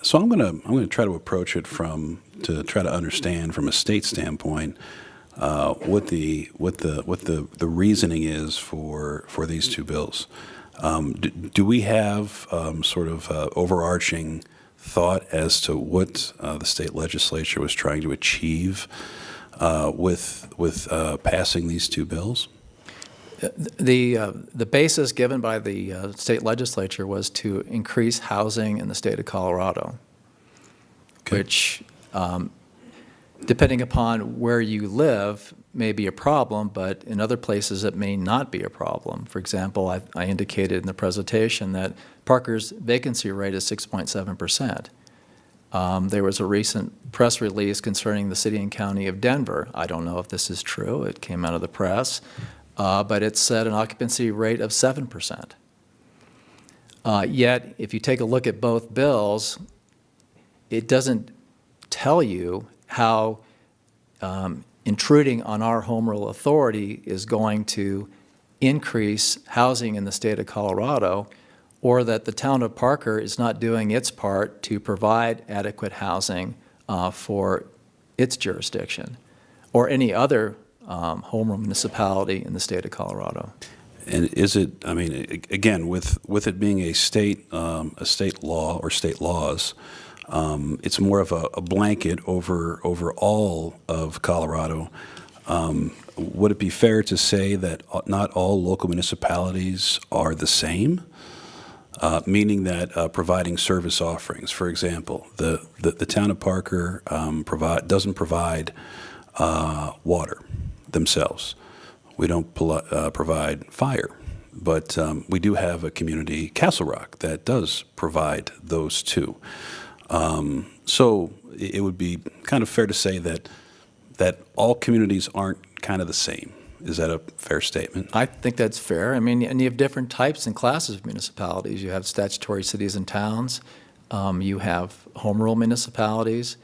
So I'm gonna try to approach it to try to understand from a state standpoint what the reasoning is for these two bills. Do we have sort of overarching thought as to what the state legislature was trying to achieve with passing these two bills? The basis given by the state legislature was to increase housing in the state of Colorado, which, depending upon where you live, may be a problem, but in other places it may not be a problem. For example, I indicated in the presentation that Parker's vacancy rate is 6.7%. There was a recent press release concerning the city and county of Denver. I don't know if this is true. It came out of the press. But it said an occupancy rate of 7%. Yet, if you take a look at both bills, it doesn't tell you how intruding on our home rule authority is going to increase housing in the state of Colorado, or that the town of Parker is not doing its part to provide adequate housing for its jurisdiction, or any other home rule municipality in the state of Colorado. And is it, I mean, again, with it being a state law or state laws, it's more of a blanket over all of Colorado. Would it be fair to say that not all local municipalities are the same? Meaning that providing service offerings, for example, the town of Parker doesn't provide water themselves. We don't provide fire, but we do have a community, Castle Rock, that does provide those two. So it would be kind of fair to say that all communities aren't kind of the same. Is that a fair statement? I think that's fair. I mean, and you have different types and classes of municipalities. You have statutory cities and towns. You have home rule municipalities.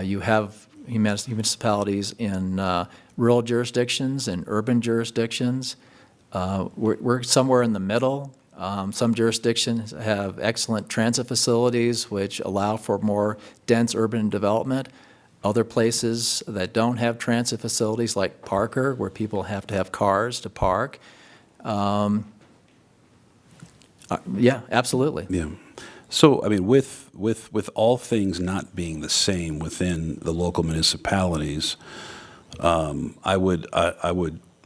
You have municipalities in rural jurisdictions and urban jurisdictions. We're somewhere in the middle. Some jurisdictions have excellent transit facilities which allow for more dense urban development. Other places that don't have transit facilities, like Parker, where people have to have cars to park. Yeah, absolutely. Yeah. So, I mean, with all things not being the same within the local municipalities, I would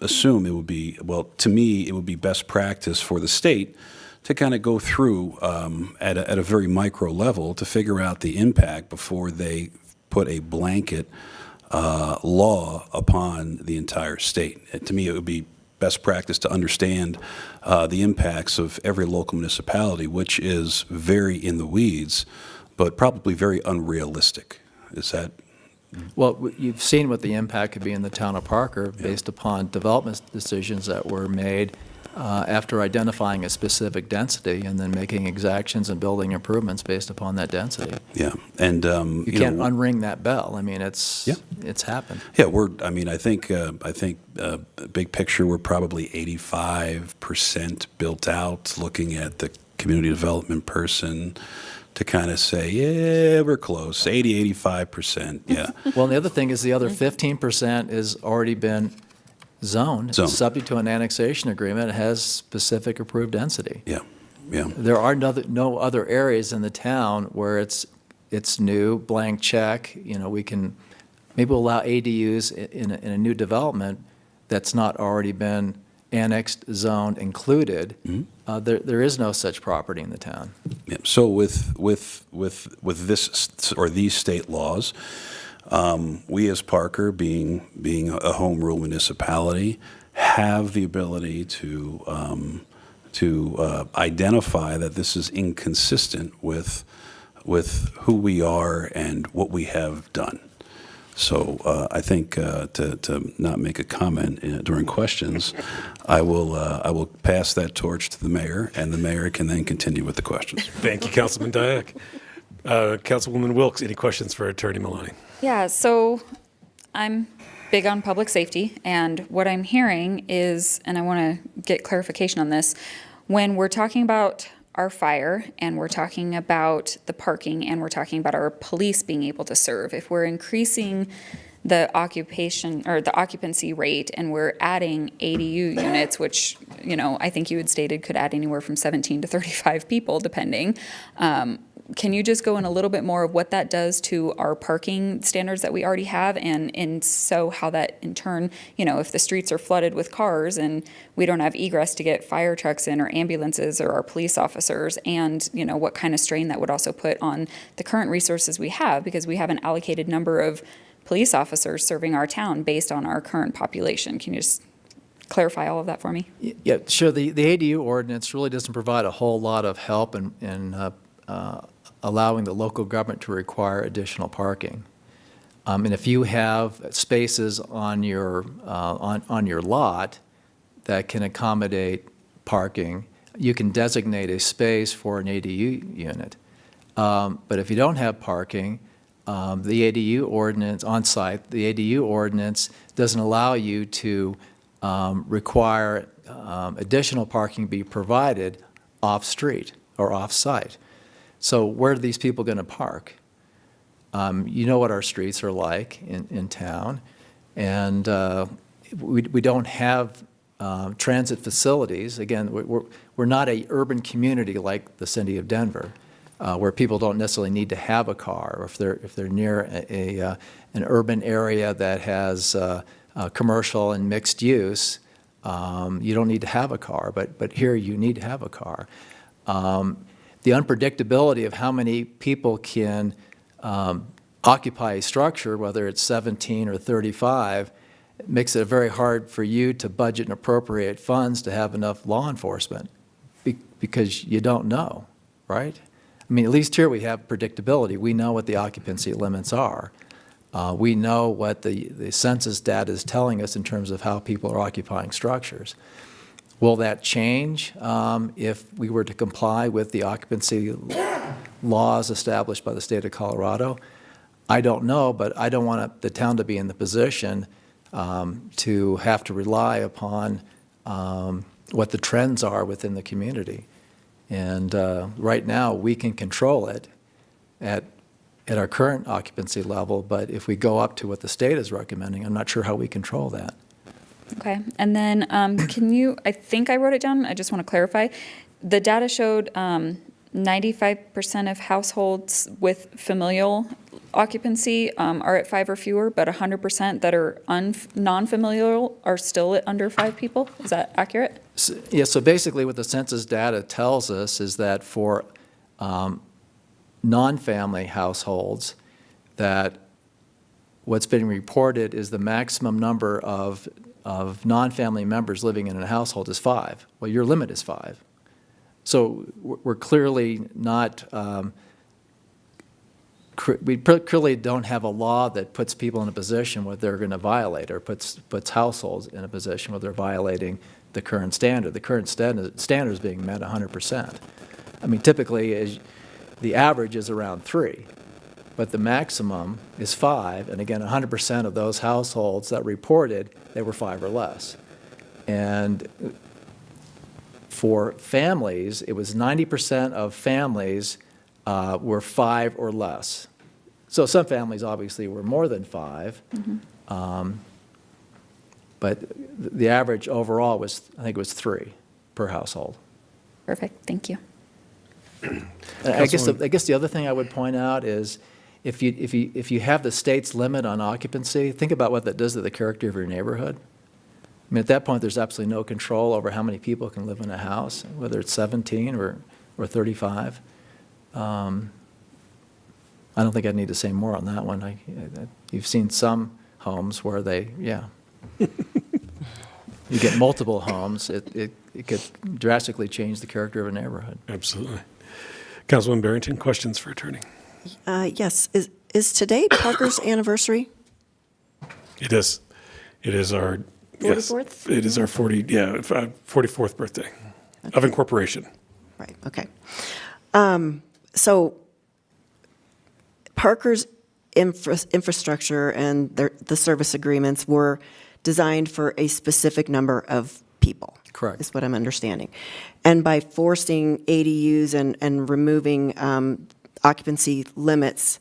assume it would be, well, to me, it would be best practice for the state to kind of go through at a very micro level to figure out the impact before they put a blanket law upon the entire state. And to me, it would be best practice to understand the impacts of every local municipality, which is very in the weeds, but probably very unrealistic. Is that? Well, you've seen what the impact could be in the town of Parker based upon development decisions that were made after identifying a specific density and then making exactions and building improvements based upon that density. Yeah, and you can't unring that bell. I mean, it's happened. Yeah, I think big picture, we're probably 85% built out. Looking at the community development person to kind of say, yeah, we're close, 85%. Yeah. Well, and the other thing is the other 15% has already been zoned, subject to an annexation agreement. It has specific approved density. Yeah, yeah. There are no other areas in the town where it's new, blank check. You know, we can maybe allow ADUs in a new development that's not already been annexed, zoned, included. Mm-hmm. There is no such property in the town. Yeah. So with this or these state laws, we as Parker, being a home rule municipality, have the ability to identify that this is inconsistent with who we are and what we have done. So I think to not make a comment during questions, I will pass that torch to the mayor, and the mayor can then continue with the questions. Thank you, Councilman Dyak. Councilwoman Wilkes, any questions for Attorney Maloney? Yeah, so I'm big on public safety, and what I'm hearing is, and I want to get clarification on this, when we're talking about our fire, and we're talking about the parking, and we're talking about our police being able to serve, if we're increasing the occupation or the occupancy rate and we're adding ADU units, which, you know, I think you had stated could add anywhere from 17 to 35 people depending, can you just go in a little bit more of what that does to our parking standards that we already have, and so how that in turn, you know, if the streets are flooded with cars and we don't have egress to get fire trucks in or ambulances or our police officers, and, you know, what kind of strain that would also put on the current resources we have, because we have an allocated number of police officers serving our town based on our current population. Can you just clarify all of that for me? Yeah, sure. The ADU ordinance really doesn't provide a whole lot of help in allowing the local government to require additional parking. And if you have spaces on your lot that can accommodate parking, you can designate a space for an ADU unit. But if you don't have parking, the ADU ordinance on site, the ADU ordinance doesn't allow you to require additional parking be provided off-street or off-site. So where are these people going to park? You know what our streets are like in town. And we don't have transit facilities. Again, we're not a urban community like the city of Denver, where people don't necessarily need to have a car, or if they're near an urban area that has commercial and mixed use, you don't need to have a car. But here you need to have a car. The unpredictability of how many people can occupy a structure, whether it's 17 or 35, makes it very hard for you to budget and appropriate funds to have enough law enforcement because you don't know, right? I mean, at least here we have predictability. We know what the occupancy limits are. We know what the census data is telling us in terms of how people are occupying structures. Will that change if we were to comply with the occupancy laws established by the state of Colorado? I don't know, but I don't want the town to be in the position to have to rely upon what the trends are within the community. And right now, we can control it at our current occupancy level, but if we go up to what the state is recommending, I'm not sure how we control that. Okay, and then can you, I think I wrote it down, I just want to clarify. The data showed 95% of households with familial occupancy are at 5 or fewer, but 100% that are non-familial are still at under 5 people. Is that accurate? Yeah, so basically what the census data tells us is that for non-family households, that what's been reported is the maximum number of non-family members living in a household is 5. Well, your limit is 5. So we're clearly not, we clearly don't have a law that puts people in a position where they're going to violate, or puts households in a position where they're violating the current standard. The current standard is being met 100%. I mean, typically, the average is around 3, but the maximum is 5. And again, 100% of those households that reported, they were 5 or less. And for families, it was 90% of families were 5 or less. So some families obviously were more than 5, but the average overall was, I think it was 3 per household. Perfect, thank you. I guess the other thing I would point out is if you have the state's limit on occupancy, think about what that does to the character of your neighborhood. I mean, at that point, there's absolutely no control over how many people can live in a house, whether it's 17 or 35. I don't think I need to say more on that one. You've seen some homes where you get multiple homes. It could drastically change the character of a neighborhood. Absolutely. Councilwoman Barrington, questions for attorney? Yes. Is today Parker's anniversary? It is. It is our 44th? Yes, it is our 44th birthday of incorporation. Right, okay. So Parker's infrastructure and the service agreements were designed for a specific number of people. Correct. Is what I'm understanding. And by forcing ADUs and removing occupancy limits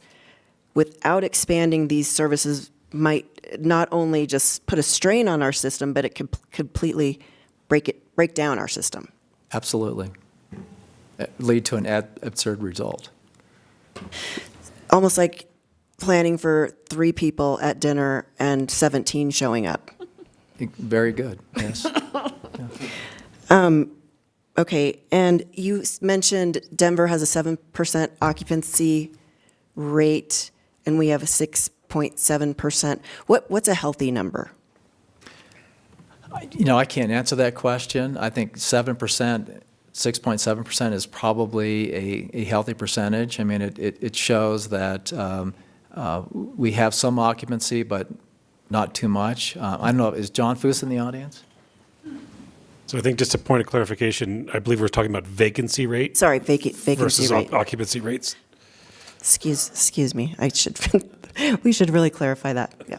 without expanding these services might not only just put a strain on our system, but it could completely break down our system. Absolutely. Lead to an absurd result. Almost like planning for 3 people at dinner and 17 showing up. Very good, yes. Okay, and you mentioned Denver has a 7% occupancy rate, and we have a 6.7%. What's a healthy number? I can't answer that question. I think 7%, 6.7% is probably a healthy percentage. I mean, it shows that we have some occupancy, but not too much. I don't know, is John Foose in the audience? So I think just a point of clarification, I believe we're talking about vacancy rate. Sorry, vacancy versus rate. occupancy rates. Excuse me. We should really clarify that. Yeah.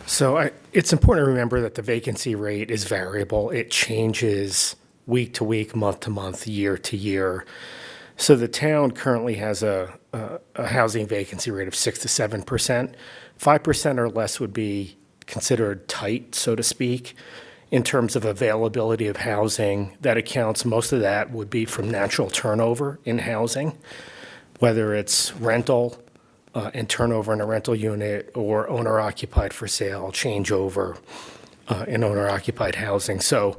So it's important to remember that the vacancy rate is variable. It changes week to week, month to month, year to year. So the town currently has a housing vacancy rate of 6 to 7%. 5% or less would be considered tight, so to speak, in terms of availability of housing. That accounts, most of that would be from natural turnover in housing, whether it's rental and turnover in a rental unit or owner-occupied for sale, changeover in owner-occupied housing. So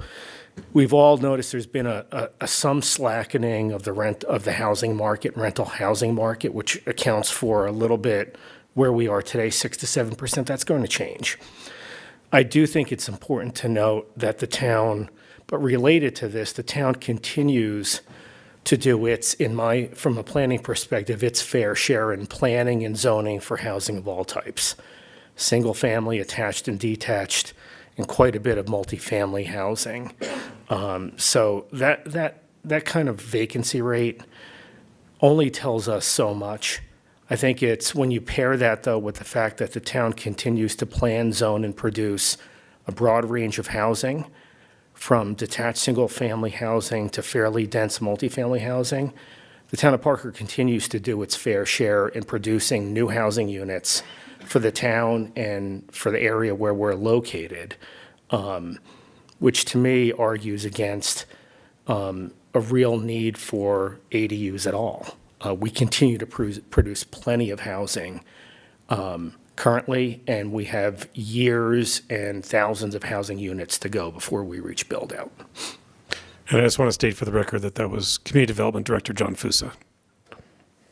we've all noticed there's been some slackening of the housing market, rental housing market, which accounts for a little bit where we are today, 6 to 7%. That's going to change. I do think it's important to note that the town, but related to this, the town continues to do from a planning perspective, its fair share in planning and zoning for housing of all types. Single family, attached and detached, and quite a bit of multifamily housing. So that kind of vacancy rate only tells us so much. I think it's when you pair that, though, with the fact that the town continues to plan, zone, and produce a broad range of housing, from detached single-family housing to fairly dense multifamily housing, the town of Parker continues to do its fair share in producing new housing units for the town and for the area where we're located, which to me argues against a real need for ADUs at all. We continue to produce plenty of housing currently, and we have years and thousands of housing units to go before we reach build-out. And I just want to state for the record that that was Community Development Director John Fusa.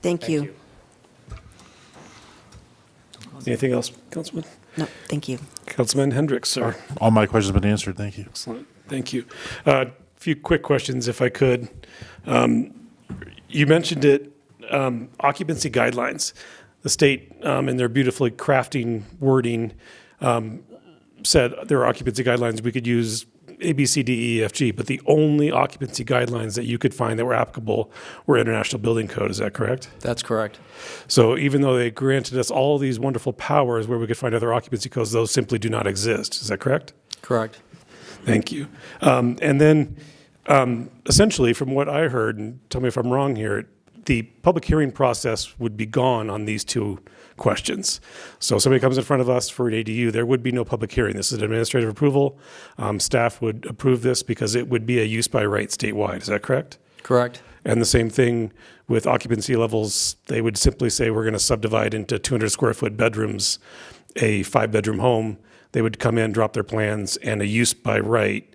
Thank you. Anything else, Councilman? No, thank you. Councilman Hendricks, sir. All my questions have been answered. Thank you. Excellent. Thank you. A few quick questions, if I could. You mentioned it, occupancy guidelines. The state, in their beautifully crafting wording, said there are occupancy guidelines. We could use A, B, C, D, E, F, G, but the only occupancy guidelines that you could find that were applicable were International Building Code. Is that correct? That's correct. So even though they granted us all these wonderful powers where we could find other occupancy codes, those simply do not exist. Is that correct? Correct. Thank you. And then essentially, from what I heard, and tell me if I'm wrong here, the public hearing process would be gone on these two questions. So if somebody comes in front of us for an ADU, there would be no public hearing. This is an administrative approval. Staff would approve this because it would be a use by right statewide. Is that correct? Correct. And the same thing with occupancy levels. They would simply say, we're going to subdivide into 200 square foot bedrooms, a 5-bedroom home. They would come in, drop their plans, and a use by right,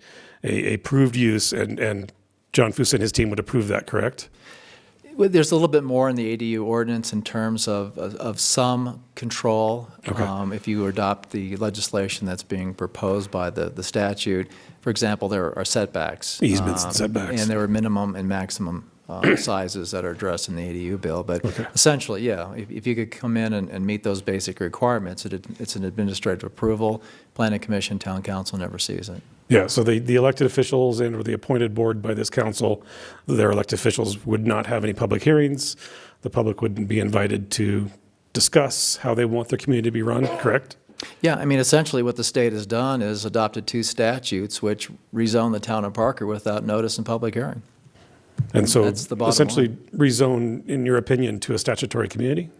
a approved use, and John Fusa and his team would approve that, correct? Well, there's a little bit more in the ADU ordinance in terms of some control. Okay. If you adopt the legislation that's being proposed by the statute, for example, there are setbacks. Easements and setbacks. And there are minimum and maximum sizes that are addressed in the ADU bill. But essentially, yeah, if you could come in and meet those basic requirements, it's an administrative approval. Planning Commission, Town Council never sees it. Yeah, so the elected officials and or the appointed board by this council, their elected officials would not have any public hearings. The public wouldn't be invited to discuss how they want their community to be run, correct? Yeah, I mean, essentially what the state has done is adopted 2 statutes which rezone the town of Parker without notice and public hearing. And so That's the bottom essentially line. rezone, in your opinion, to a statutory community?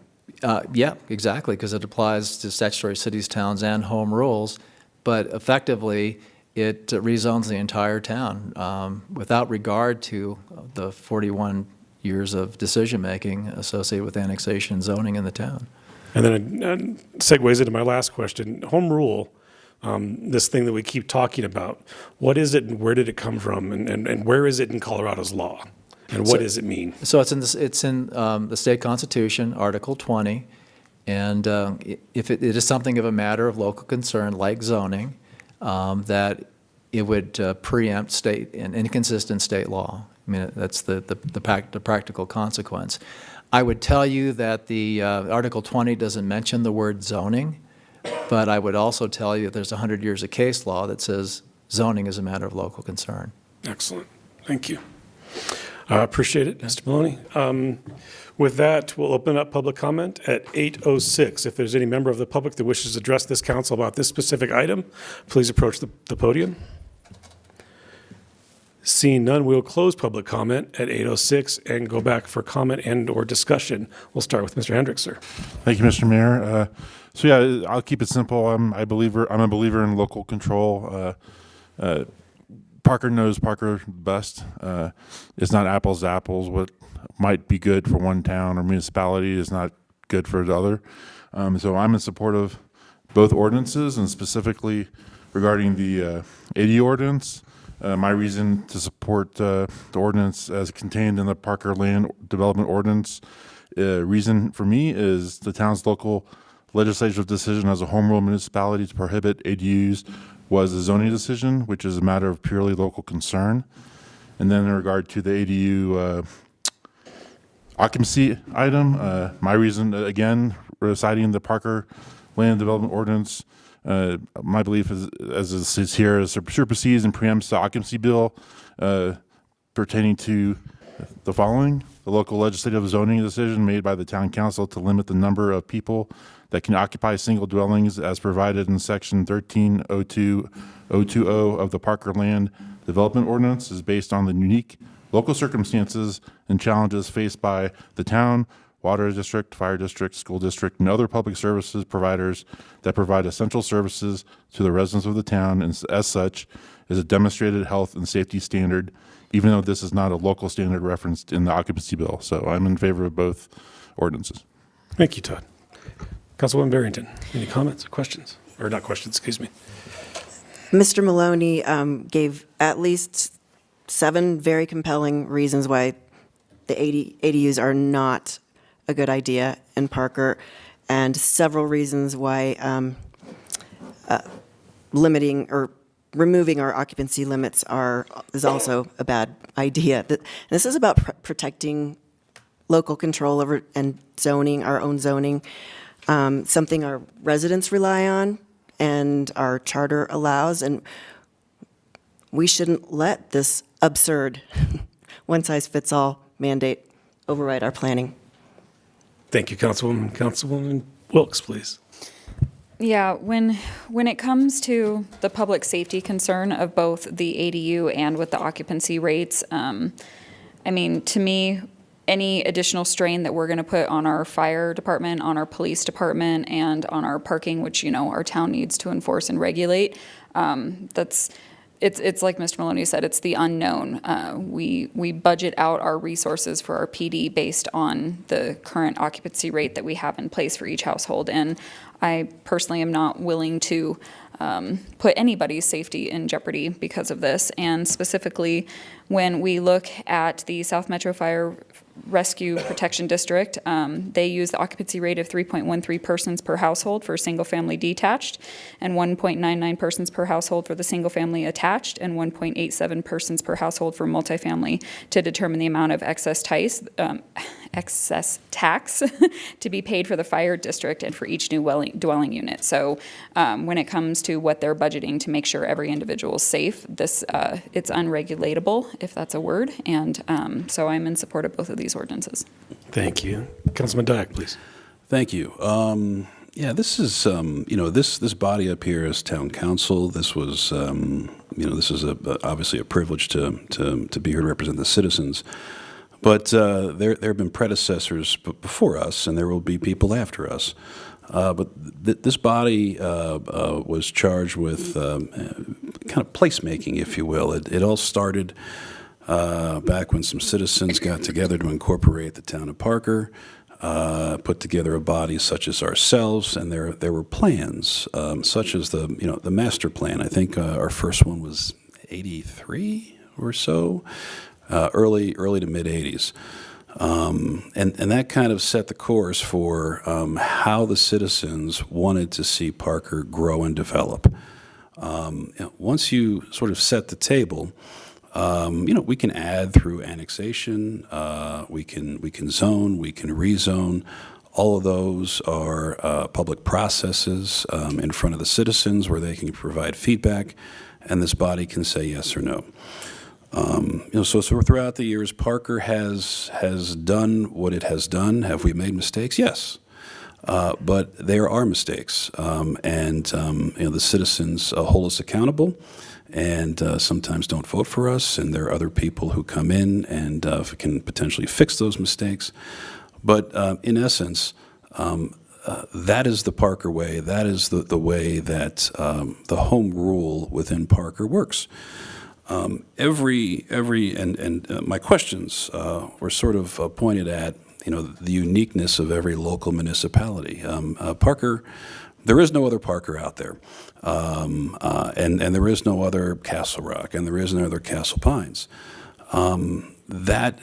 Yeah, exactly, because it applies to statutory cities, towns, and home rules. But effectively, it rezones the entire town without regard to the 41 years of decision-making associated with annexation and zoning in the town. And then it segues into my last question. Home rule, this thing that we keep talking about, what is it and where did it come from? And where is it in Colorado's law? And what does it mean? So it's in the state constitution, Article 20. And if it is something of a matter of local concern, like zoning, that it would preempt state and inconsistent state law. I mean, that's the practical consequence. I would tell you that the Article 20 doesn't mention the word zoning, but I would also tell you that there's 100 years of case law that says zoning is a matter of local concern. Excellent. Thank you. Appreciate it, Mr. Maloney. With that, we'll open up public comment at 8:06. If there's any member of the public that wishes to address this council about this specific item, please approach the podium. Seeing none, we'll close public comment at 8:06 and go back for comment and/or discussion. We'll start with Mr. Hendricks, sir. Thank you, Mr. Mayor. So yeah, I'll keep it simple. I'm a believer in local control. Parker knows Parker best. It's not apples to apples. What might be good for one town or municipality is not good for the other. So I'm in support of both ordinances, and specifically regarding the ADU ordinance. My reason to support the ordinance as contained in the Parker Land Development Ordinance, reason for me is the town's local legislative decision as a home rule municipality to prohibit ADUs was a zoning decision, which is a matter of purely local concern. And then in regard to the ADU occupancy item, my reason, again, citing the Parker Land Development Ordinance, my belief is, as it sits here, is supersedes and preempts the occupancy bill pertaining to the following: the local legislative zoning decision made by the town council to limit the number of people that can occupy single dwellings as provided in section 1302.020 of the Parker Land Development Ordinance is based on the unique local circumstances and challenges faced by the town, water district, fire district, school district, and other public services providers that provide essential services to the residents of the town, and as such is a demonstrated health and safety standard, even though this is not a local standard referenced in the occupancy bill. So I'm in favor of both ordinances. Thank you, Todd. Councilwoman Barrington, any comments or questions? Or not questions, excuse me. Mr. Maloney gave at least 7 very compelling reasons why the ADUs are not a good idea in Parker, and several reasons why limiting or removing our occupancy limits is also a bad idea. This is about protecting local control over and zoning, our own zoning, something our residents rely on and our charter allows, and we shouldn't let this absurd one-size-fits-all mandate override our planning. Thank you, Councilwoman. Councilwoman Wilkes, please. Yeah, when it comes to the public safety concern of both the ADU and with the occupancy rates, I mean, to me, any additional strain that we're going to put on our fire department, on our police department, and on our parking, which, you know, our town needs to enforce and regulate, it's like Mr. Maloney said, it's the unknown. We budget out our resources for our PD based on the current occupancy rate that we have in place for each household. And I personally am not willing to put anybody's safety in jeopardy because of this. And specifically, when we look at the South Metro Fire Rescue Protection District, they use the occupancy rate of 3.13 persons per household for single-family detached, and 1.99 persons per household for the single-family attached, and 1.87 persons per household for multifamily to determine the amount of excess tax to be paid for the fire district and for each new dwelling unit. So when it comes to what they're budgeting to make sure every individual is safe, it's unregulatable, if that's a word, and so I'm in support of both of these ordinances. Thank you. Councilman Dyak, please. Thank you. Yeah, this is, this body up here is town council. This was, this is obviously a privilege to be here to represent the citizens. But there have been predecessors before us, and there will be people after us. But this body was charged with kind of placemaking, if you will. It all started back when some citizens got together to incorporate the town of Parker, put together a body such as ourselves, and there were plans such as the master plan. I think our first one was 83 or so. Early to mid 80s. And that kind of set the course for how the citizens wanted to see Parker grow and develop. Once you sort of set the table, we can add through annexation, we can zone, we can rezone. All of those are public processes in front of the citizens where they can provide feedback, and this body can say yes or no. So throughout the years, Parker has done what it has done. Have we made mistakes? Yes. But there are mistakes, and the citizens hold us accountable, and sometimes don't vote for us. And there are other people who come in and can potentially fix those mistakes. But in essence, that is the Parker way. That is the way that the home rule within Parker works. My questions were sort of pointed at, the uniqueness of every local municipality. Parker, there is no other Parker out there, and there is no other Castle Rock, and there is no other Castle Pines. That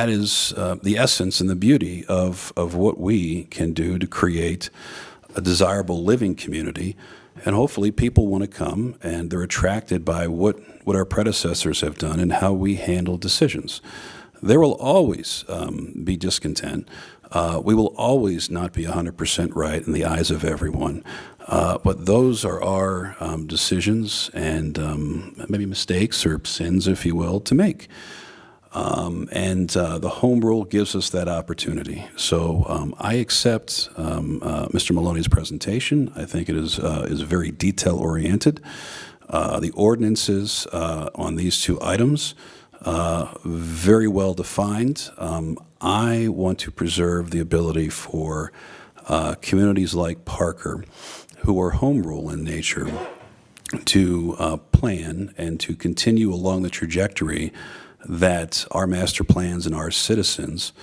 is the essence and the beauty of what we can do to create a desirable living community. And hopefully people want to come and they're attracted by what our predecessors have done and how we handle decisions. There will always be discontent. We will always not be 100% right in the eyes of everyone. But those are our decisions and maybe mistakes or sins, if you will, to make. The home rule gives us that opportunity. So I accept Mr. Maloney's presentation. I think it is very detail-oriented. The ordinances on these two items, very well defined. I want to preserve the ability for communities like Parker, who are home rule in nature, to plan and to continue along the trajectory that our master plans and our citizens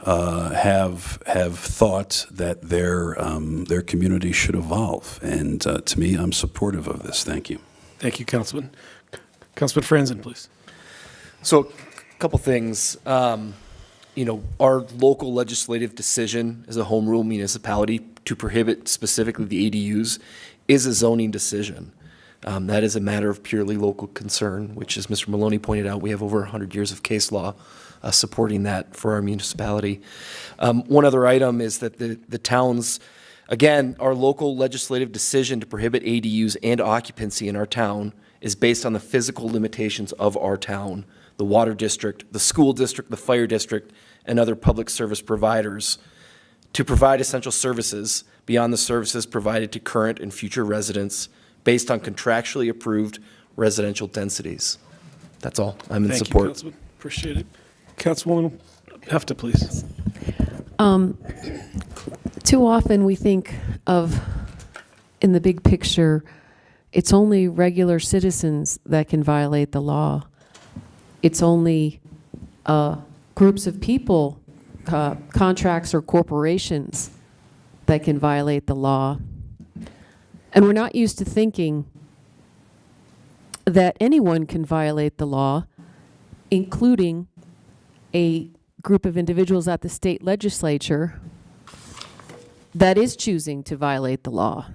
have thought that their community should evolve. And to me, I'm supportive of this. Thank you. Thank you, Councilman. Councilman Franzen, please. So, a couple things. Our local legislative decision as a home rule municipality to prohibit specifically the ADUs is a zoning decision. That is a matter of purely local concern, which, as Mr. Maloney pointed out, we have over 100 years of case law supporting that for our municipality. One other item is that the towns, again, our local legislative decision to prohibit ADUs and occupancy in our town is based on the physical limitations of our town, the water district, the school district, the fire district, and other public service providers to provide essential services beyond the services provided to current and future residents based on contractually approved residential densities. That's all. I'm in Thank support. you, Councilman. Appreciate it. Councilwoman Hefta, please. Too often we think of, in the big picture, it's only regular citizens that can violate the law. It's only groups of people, contracts or corporations that can violate the law. And we're not used to thinking that anyone can violate the law, including a group of individuals at the state legislature that is choosing to violate the law.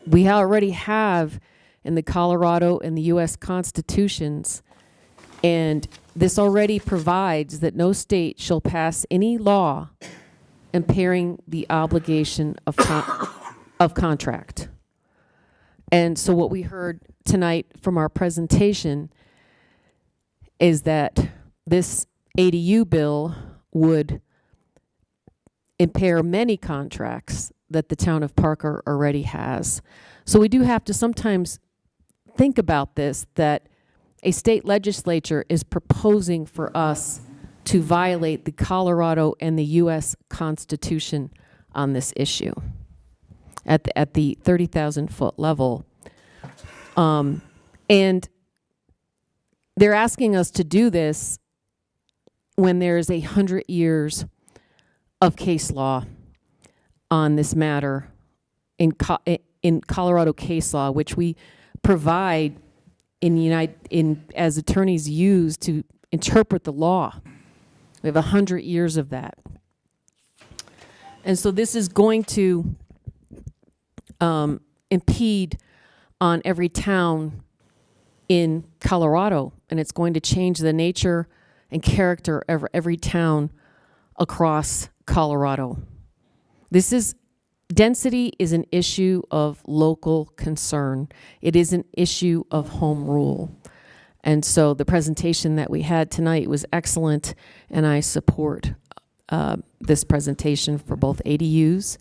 We already have in the Colorado and the U.S. constitutions, and this already provides that no state shall pass any law impairing the obligation of contract. And so what we heard tonight from our presentation is that this ADU bill would impair many contracts that the town of Parker already has. So we do have to sometimes think about this, that a state legislature is proposing for us to violate the Colorado and the U.S. Constitution on this issue at the 30,000-foot level. And they're asking us to do this when there's 100 years of case law on this matter in Colorado case law, which we provide as attorneys use to interpret the law. We have 100 years of that. And so this is going to impede on every town in Colorado, and it's going to change the nature and character of every town across Colorado. Density is an issue of local concern. It is an issue of home rule. And so the presentation that we had tonight was excellent, and I support this presentation for both ADUs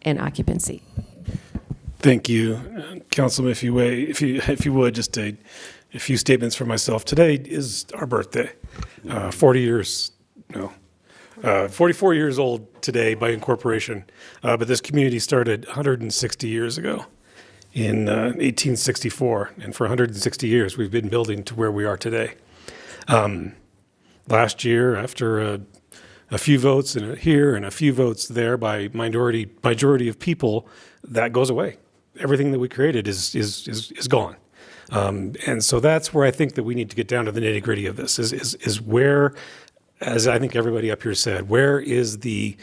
and occupancy. Thank you, Councilman. If you would, just a few statements for myself. Today is our birthday. 44 years old today by incorporation, but this community started 160 years ago in 1864, and for 160 years we've been building to where we are today. Last year, after a few votes here and a few votes there by majority of people, that goes away. Everything that we created is gone. And so that's where I think that we need to get down to the nitty gritty of this is where, as I think everybody up here said, where is the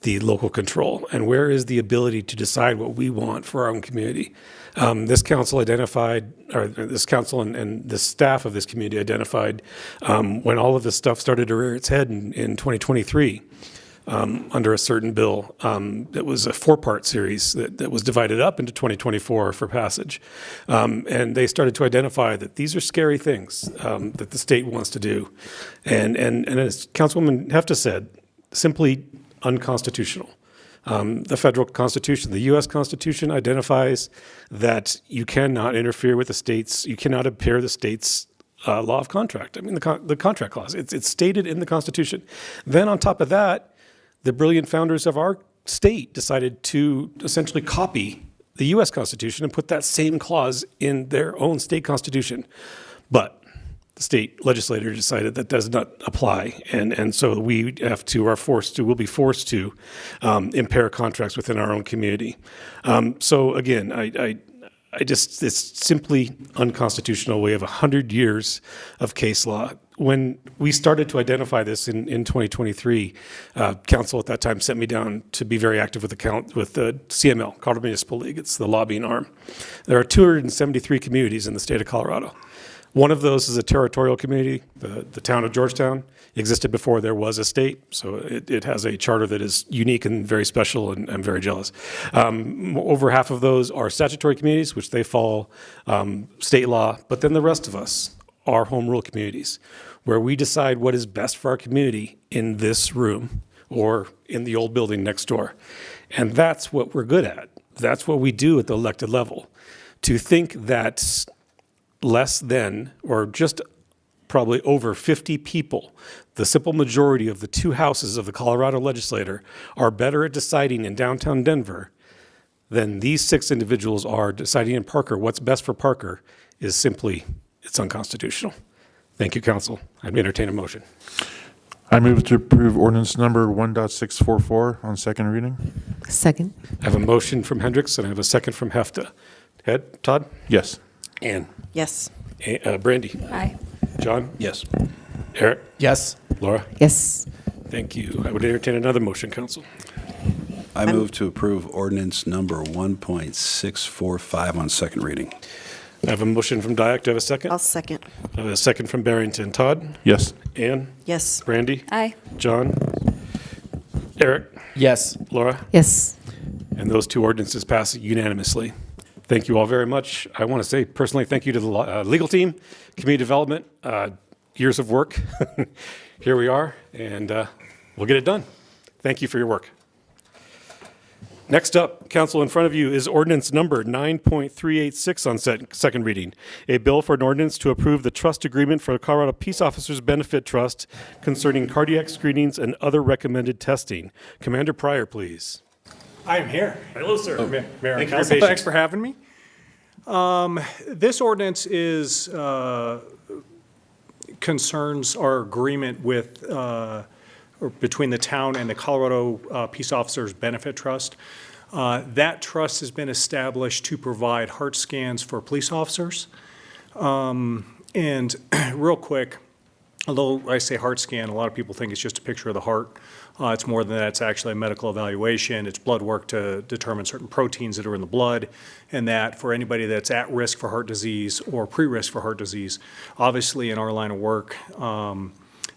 local control and where is the ability to decide what we want for our own community? This council identified, or this council and the staff of this community identified when all of this stuff started to rear its head in 2023 under a certain bill. It was a 4-part series that was divided up into 2024 for passage. And they started to identify that these are scary things that the state wants to do. And as Councilwoman Hefta said, simply unconstitutional. The federal constitution, the U.S. Constitution identifies that you cannot interfere with the states, you cannot impair the state's law of contract. I mean, the contract clause, it's stated in the Constitution. Then on top of that, the brilliant founders of our state decided to essentially copy the U.S. Constitution and put that same clause in their own state constitution. But the state legislature decided that does not apply, and so we'll be forced to impair contracts within our own community. So again, it's simply unconstitutional. We have 100 years of case law. When we started to identify this in 2023, council at that time sent me down to be very active with the CML, Colorado Municipal League. It's the lobbying arm. There are 273 communities in the state of Colorado. One of those is a territorial community, the town of Georgetown. It existed before there was a state, so it has a charter that is unique and very special, and I'm very jealous. Over half of those are statutory communities, which they follow state law, but then the rest of us are home rule communities, where we decide what is best for our community in this room or in the old building next door. And that's what we're good at. That's what we do at the elected level. To think that less than, or just probably over 50 people, the simple majority of the 2 houses of the Colorado legislature, are better at deciding in downtown Denver than these 6 individuals are deciding in Parker what's best for Parker is simply, it's unconstitutional. Thank you, council. I'd entertain a motion. I move to approve ordinance number 1.644 on second reading. Second. I have a motion from Hendricks and I have a second from Hefta. Todd? Yes. Ann? Yes. Brandy? Aye. John? Yes. Eric? Yes. Laura? Yes. Thank you. I would entertain another motion, council. I move to approve ordinance number 1.645 on second reading. I have a motion from Dyak. Do I have a second? I'll second. I have a second from Barrington. Todd? Yes. Ann? Yes. Brandy? Aye. John? Eric? Yes. Laura? Yes. And those 2 ordinances pass unanimously. Thank you all very much. I want to say personally thank you to the legal team, community development, years of work. Here we are, and we'll get it done. Thank you for your work. Next up, council, in front of you is ordinance number 9.386 on second reading. A bill for an ordinance to approve the trust agreement for the Colorado Peace Officers Benefit Trust concerning cardiac screenings and other recommended testing. Commander Pryor, please. I am here. Hello, sir. Mayor Thank you and for your Council, thanks patience. for having me. This ordinance is concerns our agreement with or between the town and the Colorado Peace Officers Benefit Trust. That trust has been established to provide heart scans for police officers. And real quick, although I say heart scan, a lot of people think it's just a picture of the heart. It's more than that. It's actually a medical evaluation. It's blood work to determine certain proteins that are in the blood, and that for anybody that's at risk for heart disease or pre-risk for heart disease. Obviously, in our line of work,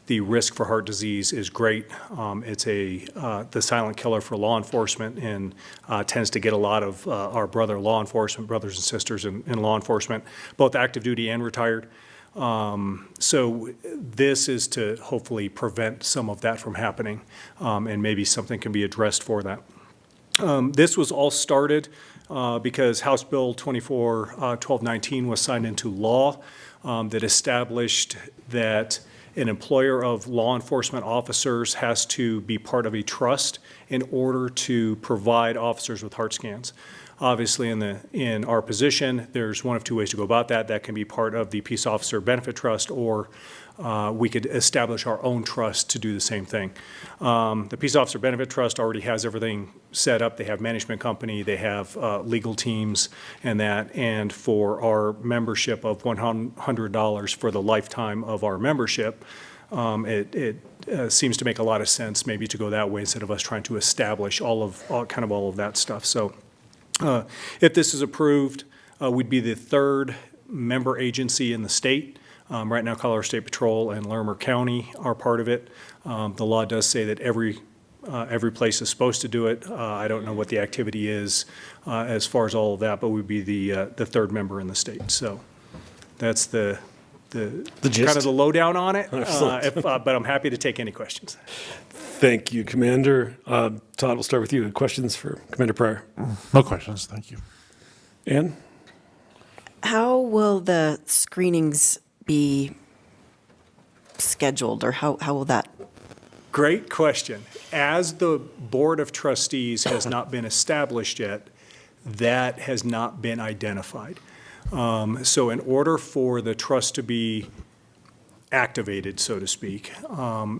the risk for heart disease is great. It's the silent killer for law enforcement, and tends to get a lot of our brothers and sisters in law enforcement, both active duty and retired. So this is to hopefully prevent some of that from happening, and maybe something can be addressed for that. This was all started because House Bill 1219 was signed into law that established that an employer of law enforcement officers has to be part of a trust in order to provide officers with heart scans. Obviously, in our position, there's one of two ways to go about that. That can be part of the Peace Officer Benefit Trust, or we could establish our own trust to do the same thing. The Peace Officer Benefit Trust already has everything set up. They have management company, they have legal teams and that. And for our membership of $100 for the lifetime of our membership, it seems to make a lot of sense maybe to go that way instead of us trying to establish all of that stuff. So if this is approved, we'd be the third member agency in the state. Right now, Colorado State Patrol and Larimer County are part of it. The law does say that every place is supposed to do it. I don't know what the activity is as far as all of that, but we'd be the third member in the state. So that's the gist. kind of the lowdown on it. Excellent. But I'm happy to take any questions. Thank you, Commander. Todd, we'll start with you. Questions for Commander Pryor? No questions, thank you. Ann? How will the screenings be scheduled, or how will that? Great question. As the Board of Trustees has not been established yet, that has not been identified. So in order for the trust to be activated, so to speak,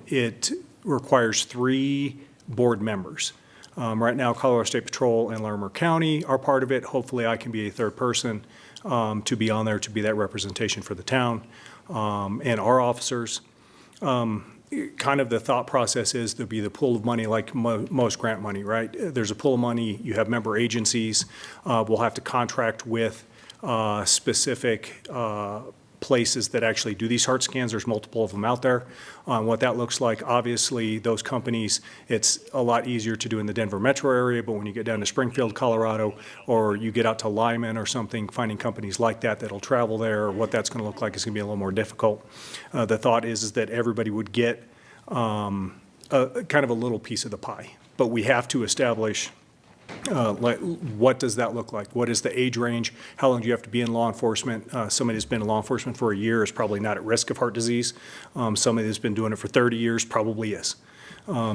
it requires 3 board members. Right now, Colorado State Patrol and Larimer County are part of it. Hopefully, I can be a third person to be on there, to be that representation for the town and our officers. Kind of the thought process is there'll be the pool of money like most grant money, right? There's a pool of money, you have member agencies. We'll have to contract with specific places that actually do these heart scans. There's multiple of them out there. What that looks like, obviously, those companies, it's a lot easier to do in the Denver metro area, but when you get down to Springfield, Colorado, or you get out to Lyman or something, finding companies like that that'll travel there, what that's going to look like is going to be a little more difficult. The thought is that everybody would get kind of a little piece of the pie, but we have to establish like, what does that look like? What is the age range? How long do you have to be in law enforcement? Somebody who's been in law enforcement for a year is probably not at risk of heart disease. Somebody that's been doing it for 30 years probably is.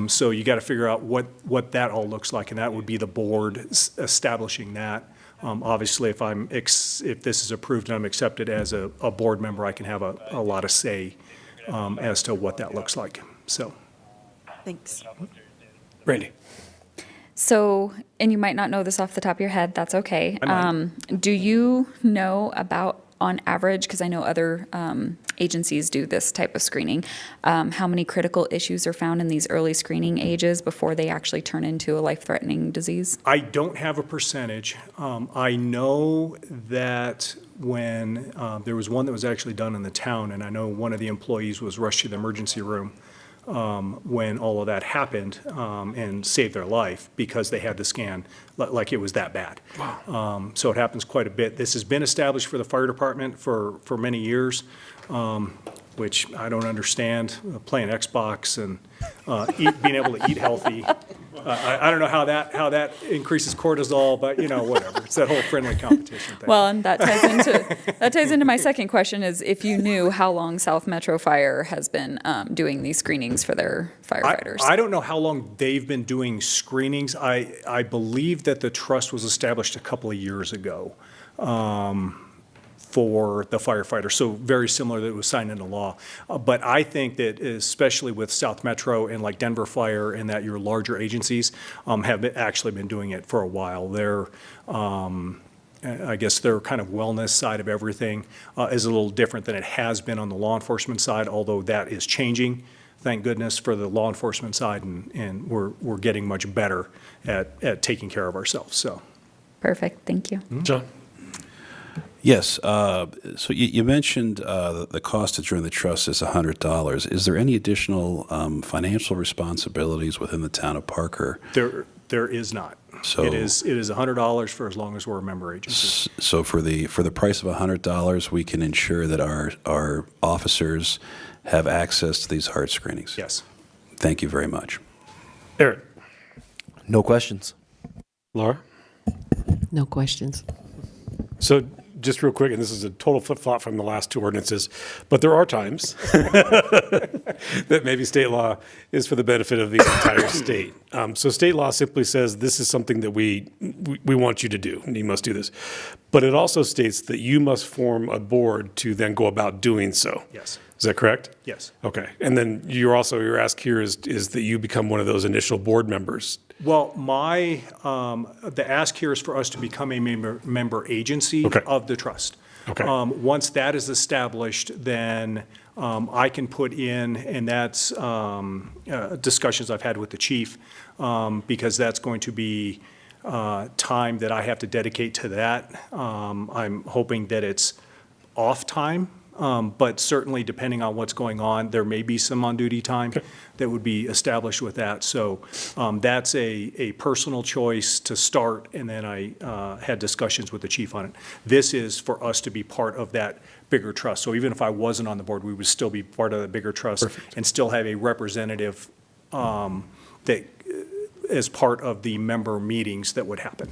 So you got to figure out what that all looks like, and that would be the board establishing that. Obviously, if this is approved and I'm accepted as a board member, I can have a lot of say as to what that looks like. So, Thanks. Randy? So, and you might not know this off the top of your head, that's okay. Do you know about, on average, because I know other agencies do this type of screening, how many critical issues are found in these early screening ages before they actually turn into a life-threatening disease? I don't have a percentage. I know that when there was one that was actually done in the town, and I know one of the employees was rushed to the emergency room when all of that happened and saved their life because they had the scan like it was that bad. Wow. So it happens quite a bit. This has been established for the fire department for many years, which I don't understand, playing Xbox and being able to eat healthy. I don't know how that increases cortisol, but whatever. It's that whole friendly competition thing. Well, and that ties into my second question: is if you knew how long South Metro Fire has been doing these screenings for their firefighters. I don't know how long they've been doing screenings. I believe that the trust was established a couple of years ago for the firefighters, so very similar that it was signed into law. But I think that especially with South Metro and like Denver Fire and that your larger agencies have actually been doing it for a while. They're, I guess their kind of wellness side of everything is a little different than it has been on the law enforcement side, although that is changing. Thank goodness for the law enforcement side, and we're getting much better at taking care of ourselves. So, Perfect, thank you. John? Yes. So you mentioned the cost to join the trust is $100. Is there any additional financial responsibilities within the town of Parker? There is not. So- It is $100 for as long as we're a member agency. So for the price of $100, we can ensure that our officers have access to these heart screenings. Yes. Thank you very much. Eric? No questions. Laura? No questions. So just real quick, and this is a total flip-flop from the last two ordinances, but there are times that maybe state law is for the benefit of the entire state. So state law simply says this is something that we want you to do, and you must do this. But it also states that you must form a board to then go about doing so. Yes. Is that correct? Yes. Okay. And then your ask here is that you become one of those initial board members. Well, the ask here is for us to become a member agency Okay. of the trust. Okay. Once that is established, then I can put in, and that's discussions I've had with the chief, because that's going to be time that I have to dedicate to that. I'm hoping that it's off time, but certainly depending on what's going on, there may be some on-duty time that would be established with that. So that's a personal choice to start, and then I had discussions with the chief on it. This is for us to be part of that bigger trust. So even if I wasn't on the board, we would still be part of the bigger trust and still have a representative that as part of the member meetings that would happen.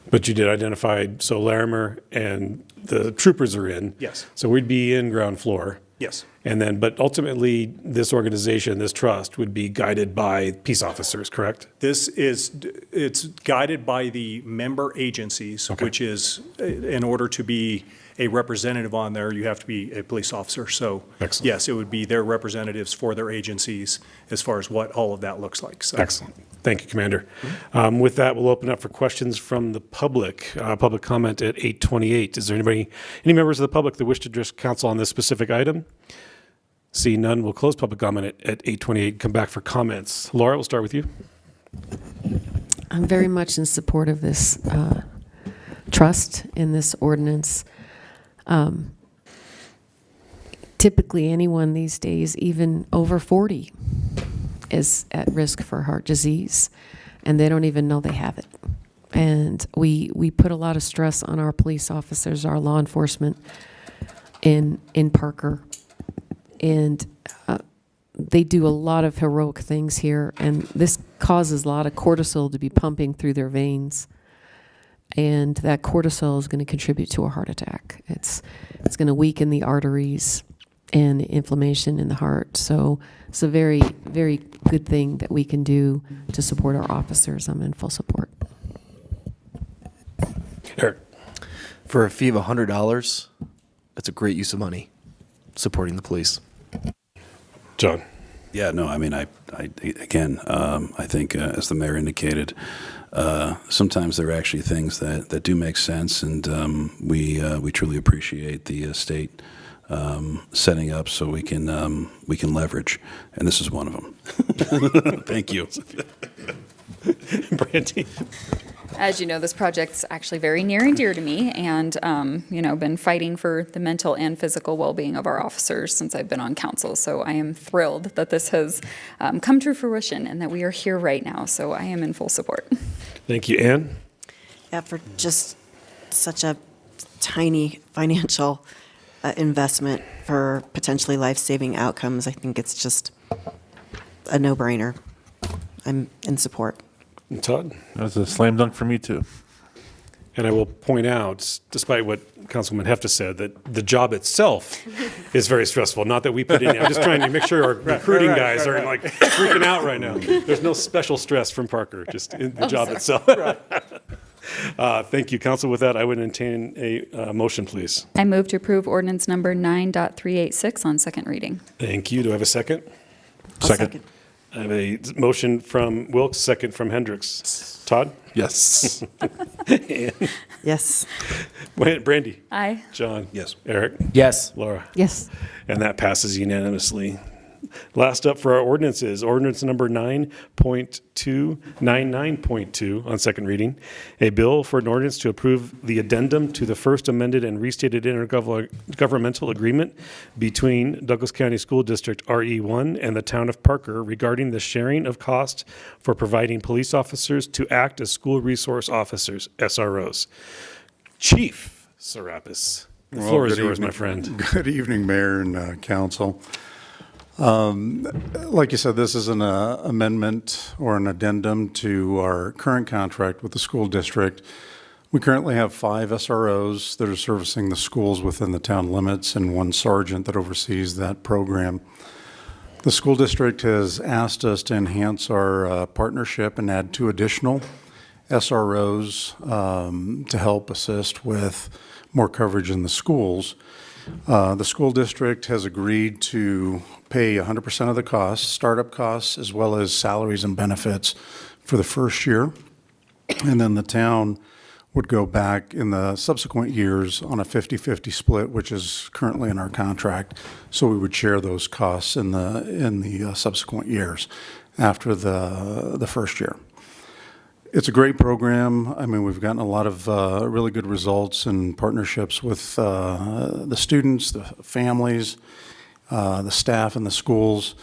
But you did identify, so Larimer and the troopers are in. Yes. So we'd be in ground floor. Yes. And then, but ultimately, this organization, this trust, would be guided by peace officers, correct? It's guided by the member agencies, which is, in order to be a representative on there, you have to be a police officer. So Excellent. yes, it would be their representatives for their agencies as far as what all of that looks like. So. Excellent. Thank you, Commander. With that, we'll open up for questions from the public. Public comment at 8:28. Is there any members of the public that wish to address council on this specific item? See none, we'll close public comment at 8:28. Come back for comments. Laura, we'll start with you. I'm very much in support of this trust in this ordinance. Typically, anyone these days, even over 40, is at risk for heart disease, and they don't even know they have it. And we put a lot of stress on our police officers, our law enforcement in Parker, and they do a lot of heroic things here, and this causes a lot of cortisol to be pumping through their veins, and that cortisol is going to contribute to a heart attack. It's going to weaken the arteries and inflammation in the heart. So it's a very, very good thing that we can do to support our officers. I'm in full support. Eric. For a fee of $100, that's a great use of money, supporting the police. John. Yeah, no, I mean, I think, as the mayor indicated, sometimes there are actually things that do make sense, and we truly appreciate the state setting up so we can leverage, and this is one of them. Thank you. Brandy. As you know, this project's actually very near and dear to me, and been fighting for the mental and physical well-being of our officers since I've been on council. So I am thrilled that this has come to fruition and that we are here right now. So I am in full support. Thank you. Ann? Yeah, for just such a tiny financial investment for potentially life-saving outcomes, I think it's just a no-brainer. I'm in support. And Todd? That's a slam dunk for me, too. And I will point out, despite what Councilman Hefta said, that the job itself is very stressful. Not that we put in. I'm just trying to make sure our recruiting guys are like freaking out right now. There's no special stress from Parker, just in the job itself. Thank you, Council. With that, I would entertain a motion, please. I move to approve ordinance number 9.386 on second reading. Thank you. Do I have a second? Second. I have a motion from Wilks, second from Hendricks. Todd? Yes. Yes. Brandy? Aye. John? Yes. Eric? Yes. Laura? Yes. And that passes unanimously. Last up for our ordinances, ordinance number 9.299.2 on second reading. A bill for an ordinance to approve the addendum to the first amended and restated intergovernmental agreement between Douglas County School District RE1 and the town of Parker regarding the sharing of costs for providing police officers to act as school resource officers, SROs. Chief Serapis, the floor is yours, my friend. Good evening, Mayor and Council. Like you said, this is an amendment or an addendum to our current contract with the school district. We currently have 5 SROs that are servicing the schools within the town limits and 1 sergeant that oversees that program. The school district has asked us to enhance our partnership and add 2 additional SROs to help assist with more coverage in the schools. The school district has agreed to pay 100% of the costs, startup costs, as well as salaries and benefits for the first year. And then the town would go back in the subsequent years on a 50-50 split, which is currently in our contract. So we would share those costs in the subsequent years after the first year. It's a great program. I mean, we've gotten a lot of really good results and partnerships with the students, the families, the staff, and the schools.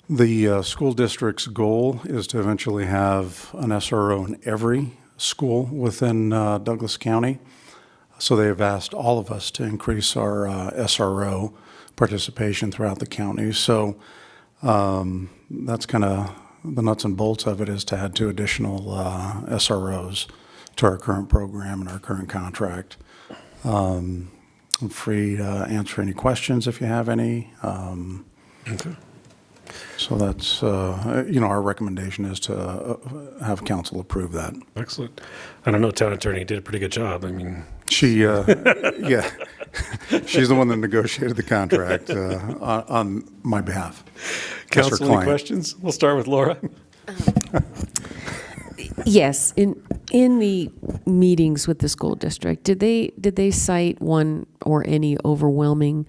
The school district's goal is to eventually have an SRO in every school within Douglas County. So they have asked all of us to increase our SRO participation throughout the county. So that's kind of the nuts and bolts of it, is to add 2 additional SROs to our current program and our current contract. I'm free to answer any questions if you have any. Okay. So that's, our recommendation is to have council approve that. Excellent. And I know town attorney did a pretty good job. I mean, She, yeah, she's the one that negotiated the contract on my behalf. That's her council, any client. questions? We'll start with Laura. Yes, in the meetings with the school district, did they cite one or any overwhelming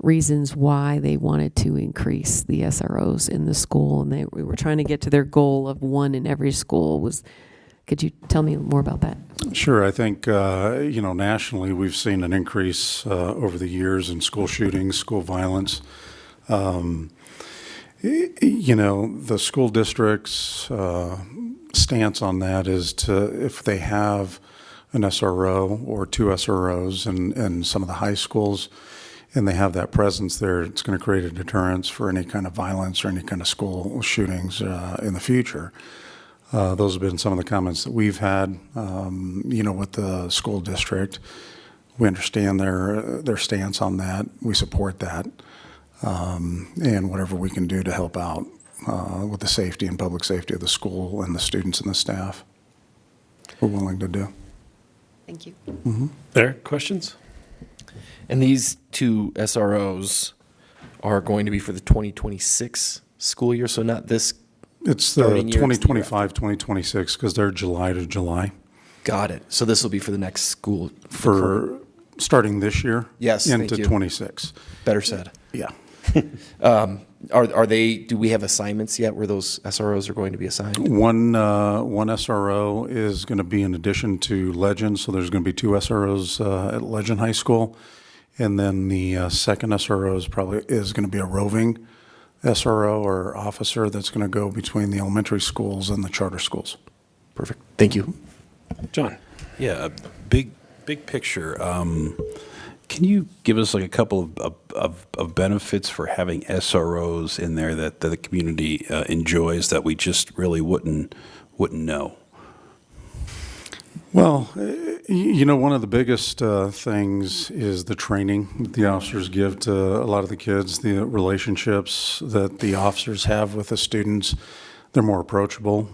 reasons why they wanted to increase the SROs in the school, and we were trying to get to their goal of 1 in every school? Could you tell me more about that? Sure. I think, nationally, we've seen an increase over the years in school shootings, school violence. The school district's stance on that is if they have an SRO or 2 SROs in some of the high schools, and they have that presence there, it's going to create a deterrence for any kind of violence or any kind of school shootings in the future. Those have been some of the comments that we've had, with the school district. We understand their stance on that. We support that. And whatever we can do to help out with the safety and public safety of the school and the students and the staff, we're willing to do. Thank you. Mm-hmm. There, questions? And these 2 SROs are going to be for the 2026 school year, so not this. It's the starting year, it's the year 2025, 2026, because they're July to July. Got it. So this will be for the next school. For starting this year? Yes, Into thank you. 26. Better said. Yeah. Do we have assignments yet where those SROs are going to be assigned? One SRO is going to be in addition to Legend, so there's going to be 2 SROs at Legend High School. And then the second SRO is going to be a roving SRO or officer that's going to go between the elementary schools and the charter schools. Perfect. Thank you. John. Yeah, big picture. Can you give us like a couple of benefits for having SROs in there that the community enjoys that we just really wouldn't know? Well, one of the biggest things is the training that the officers give to a lot of the kids, the relationships that the officers have with the students. They're more approachable.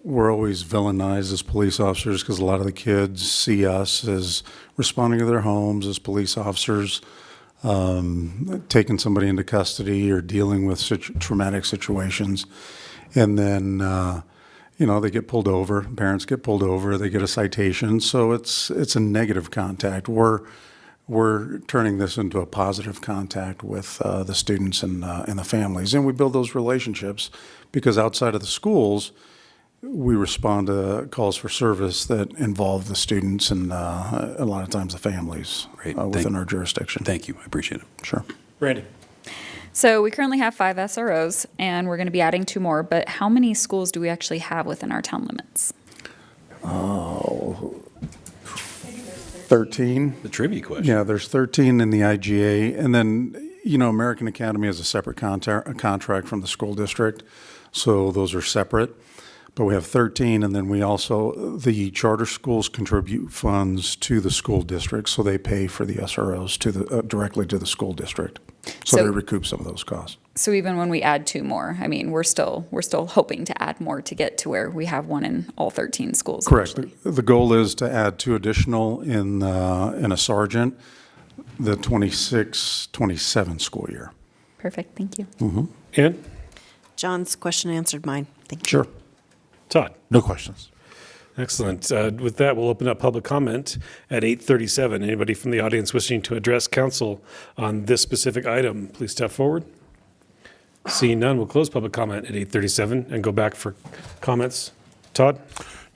We're always villainized as police officers because a lot of the kids see us as responding to their homes as police officers, taking somebody into custody or dealing with traumatic situations. And then, they get pulled over, parents get pulled over, they get a citation. So it's a negative contact. We're we're turning this into a positive contact with the students and the families. And we build those relationships because outside of the schools, we respond to calls for service that involve the students and a lot of times the families Great. within our jurisdiction. Thank you. I appreciate it. Sure. Randy? So we currently have 5 SROs, and we're going to be adding 2 more, but how many schools do we actually have within our town limits? 13. The trivia question. Yeah, there's 13 in the IGA. And then, American Academy has a separate contract from the school district. So those are separate. But we have 13, and then we also, the charter schools contribute funds to the school district, so they pay for the SROs directly to the school district. So they recoup some of those costs. So even when we add 2 more, I mean, we're still hoping to add more to get to where we have 1 in all 13 schools. Correct. The goal is to add 2 additional in a sergeant, the 26-27 school year. Perfect, thank you. Mm-hmm. Ann? John's question answered mine. Thank you. Sure. Todd? No questions. Excellent. With that, we'll open up public comment at 8:37. Anybody from the audience wishing to address council on this specific item, please step forward. Seeing none, we'll close public comment at 8:37 and go back for comments. Todd?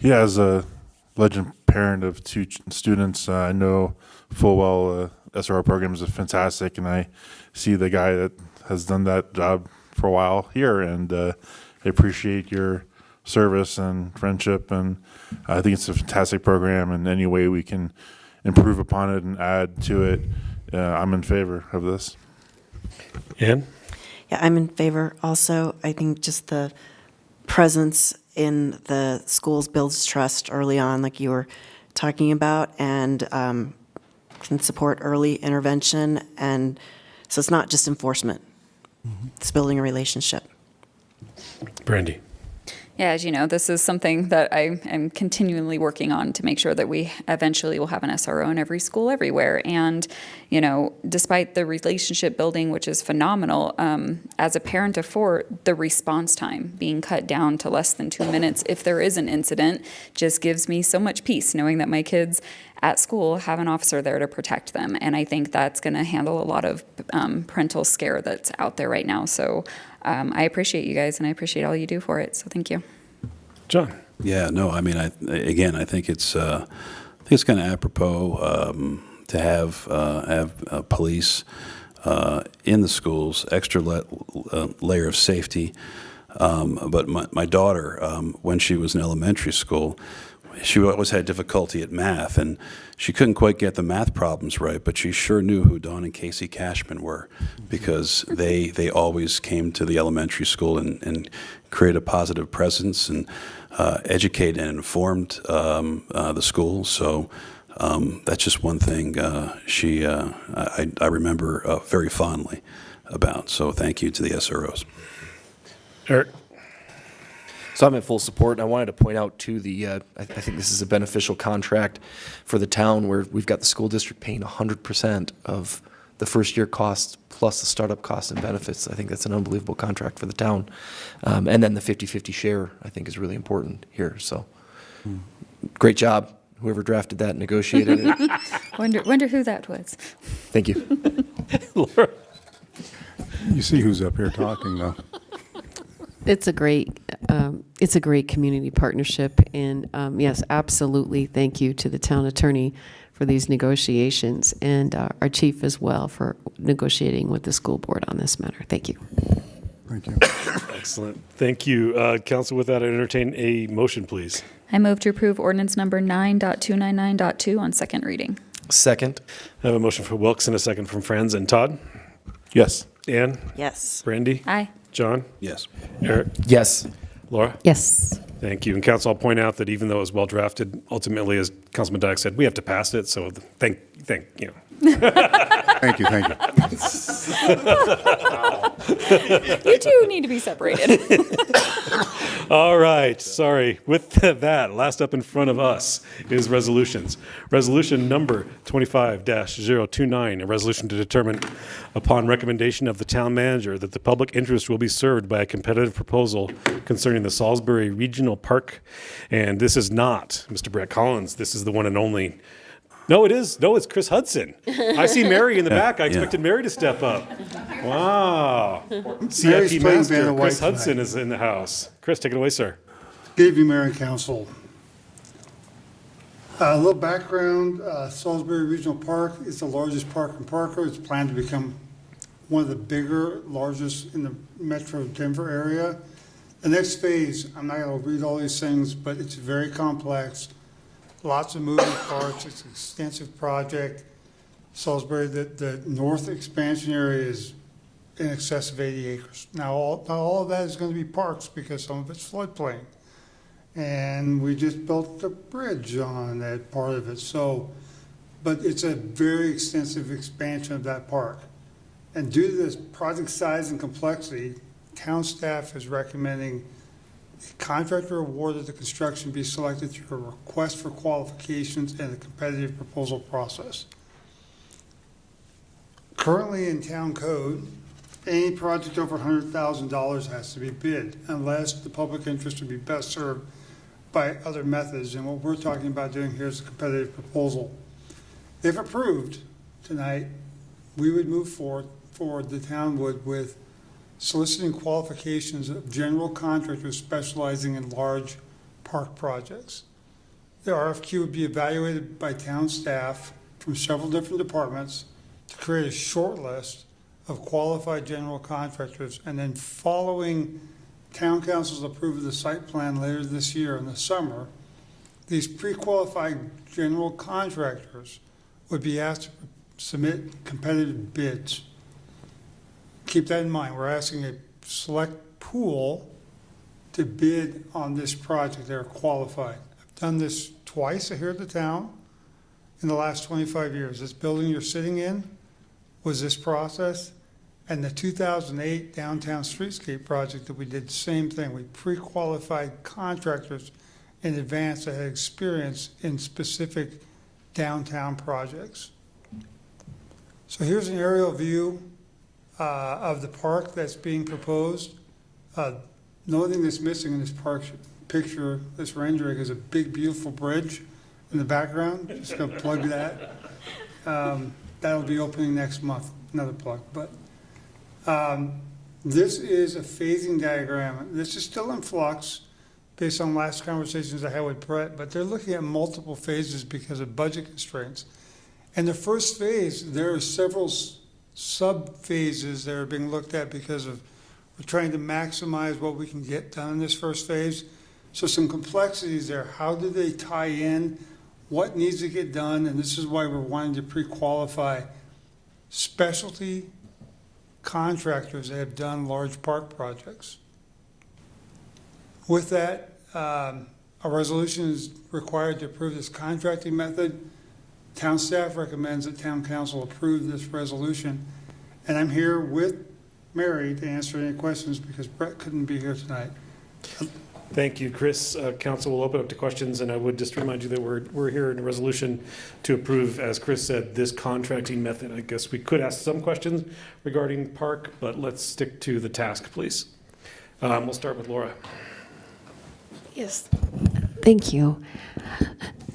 Yeah, as a legend parent of 2 students, I know full well SRO program is fantastic, and I see the guy that has done that job for a while here, and I appreciate your service and friendship, and I think it's a fantastic program, and any way we can improve upon it and add to it, I'm in favor of this. Ann? Yeah, I'm in favor also. I think just the presence in the schools builds trust early on, like you were talking about, and can support early intervention. And so it's not just enforcement. It's building a relationship. Brandy? Yeah, as you know, this is something that I am continually working on to make sure that we eventually will have an SRO in every school everywhere. And, despite the relationship building, which is phenomenal, as a parent of 4, the response time being cut down to less than 2 minutes if there is an incident just gives me so much peace knowing that my kids at school have an officer there to protect them. And I think that's going to handle a lot of parental scare that's out there right now. So I appreciate you guys, and I appreciate all you do for it. So thank you. John? Yeah, no, I mean, I think it's kind of apropos to have police in the schools, extra layer of safety. But my daughter, when she was in elementary school, she always had difficulty at math, and she couldn't quite get the math problems right, but she sure knew who Don and Casey Cashman were, because they always came to the elementary school and created a positive presence and educated and informed the school. So that's just one thing I remember very fondly about. So thank you to the SROs. Eric? So I'm in full support, and I wanted to point out, too, I think this is a beneficial contract for the town where we've got the school district paying 100% of the first-year costs plus the startup costs and benefits. I think that's an unbelievable contract for the town. And then the 50-50 share, I think, is really important here. So great job, whoever drafted that and negotiated it. Wonder who that was. Thank you. Laura? You see who's up here talking, though. It's a great community partnership, and yes, absolutely. Thank you to the town attorney for these negotiations, and our chief as well for negotiating with the school board on this matter. Thank you. Thank you. Excellent. Thank you. Council, with that, I entertain a motion, please. I move to approve ordinance number 9.299.2 on second reading. Second. I have a motion for Wilkes and a second from Friends. And Todd? Yes. Ann? Yes. Brandy? Aye. John? Yes. Eric? Yes. Laura? Yes. Thank you. And council, I'll point out that even though it was well drafted, ultimately, as Councilman Dyke said, we have to pass it. So thank you. Thank you. You two need to be separated. All right. Sorry. With that, last up in front of us is resolutions. Resolution number 25-029, a resolution to determine, upon recommendation of the town manager, that the public interest will be served by a competitive proposal concerning the Salisbury Regional Park. And this is not Mr. Brett Collins. This is the one and only No, it is. No, it's Chris Hudson. I see Mary in the back. I expected Mary to step up. Wow. CIP master Chris Hudson is in the house. Chris, take it away, sir. Good evening, Mayor and Council. A little background, Salisbury Regional Park is the largest park in Parker. It's planned to become one of the bigger, largest in the metro Denver area. The next phase, I'm not going to read all these things, but it's very complex. Lots of moving parts. It's an extensive project. Salisbury, the north expansion area is in excess of 80 acres. Now, all of that is going to be parks because some of it's floodplain. And we just built a bridge on that part of it. So, but it's a very extensive expansion of that park. And due to this project size and complexity, town staff is recommending a contractor awarded the construction be selected through a request for qualifications and a competitive proposal process. Currently in town code, any project over $100,000 has to be bid unless the public interest would be best served by other methods. And what we're talking about doing here is a competitive proposal. If approved tonight, we would move forward, the town would, with soliciting qualifications of general contractors specializing in large park projects. The RFQ would be evaluated by town staff from several different departments to create a short list of qualified general contractors, and then following town council's approval of the site plan later this year in the summer, these pre-qualified general contractors would be asked to submit competitive bids. Keep that in mind. We're asking a select pool to bid on this project. They're qualified. I've done this twice here at the town in the last 25 years. This building you're sitting in was this process. And the 2008 downtown streetscape project that we did the same thing. We pre-qualified contractors in advance that had experience in specific downtown projects. So here's an aerial view of the park that's being proposed. The only thing that's missing in this park picture, this rendering, is a big, beautiful bridge in the background. Just gonna plug that. That'll be opening next month, another plug. But this is a phasing diagram. This is still in flux based on last conversations I had with Brett, but they're looking at multiple phases because of budget constraints. And the first phase, there are several sub-phases that are being looked at because of we're trying to maximize what we can get done in this first phase. So some complexities there. How do they tie in? What needs to get done? And this is why we're wanting to pre-qualify specialty contractors that have done large park projects. With that, a resolution is required to approve this contracting method. Town staff recommends that town council approve this resolution. And I'm here with Mary to answer any questions because Brett couldn't be here tonight. Thank you, Chris. Council will open up to questions, and I would just remind you that we're here in a resolution to approve, as Chris said, this contracting method. I guess we could ask some questions regarding park, but let's stick to the task, please. We'll start with Laura. Yes. Thank you.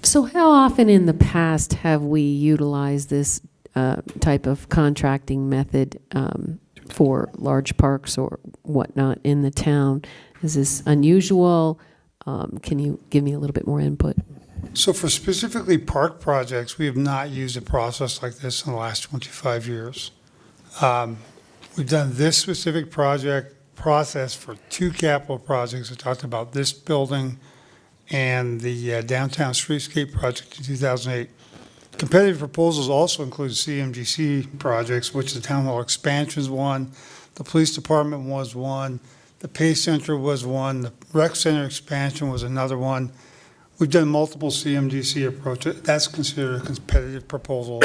So how often in the past have we utilized this type of contracting method for large parks or whatnot in the town? Is this unusual? Can you give me a little bit more input? So for specifically park projects, we have not used a process like this in the last 25 years. We've done this specific process for two capital projects. I talked about this building and the downtown streetscape project in 2008. Competitive proposals also include CMGC projects, which the town hall expansion is one, the police department was one, the Pay Center was one, the rec center expansion was another one. We've done multiple CMGC approaches. That's considered a competitive proposal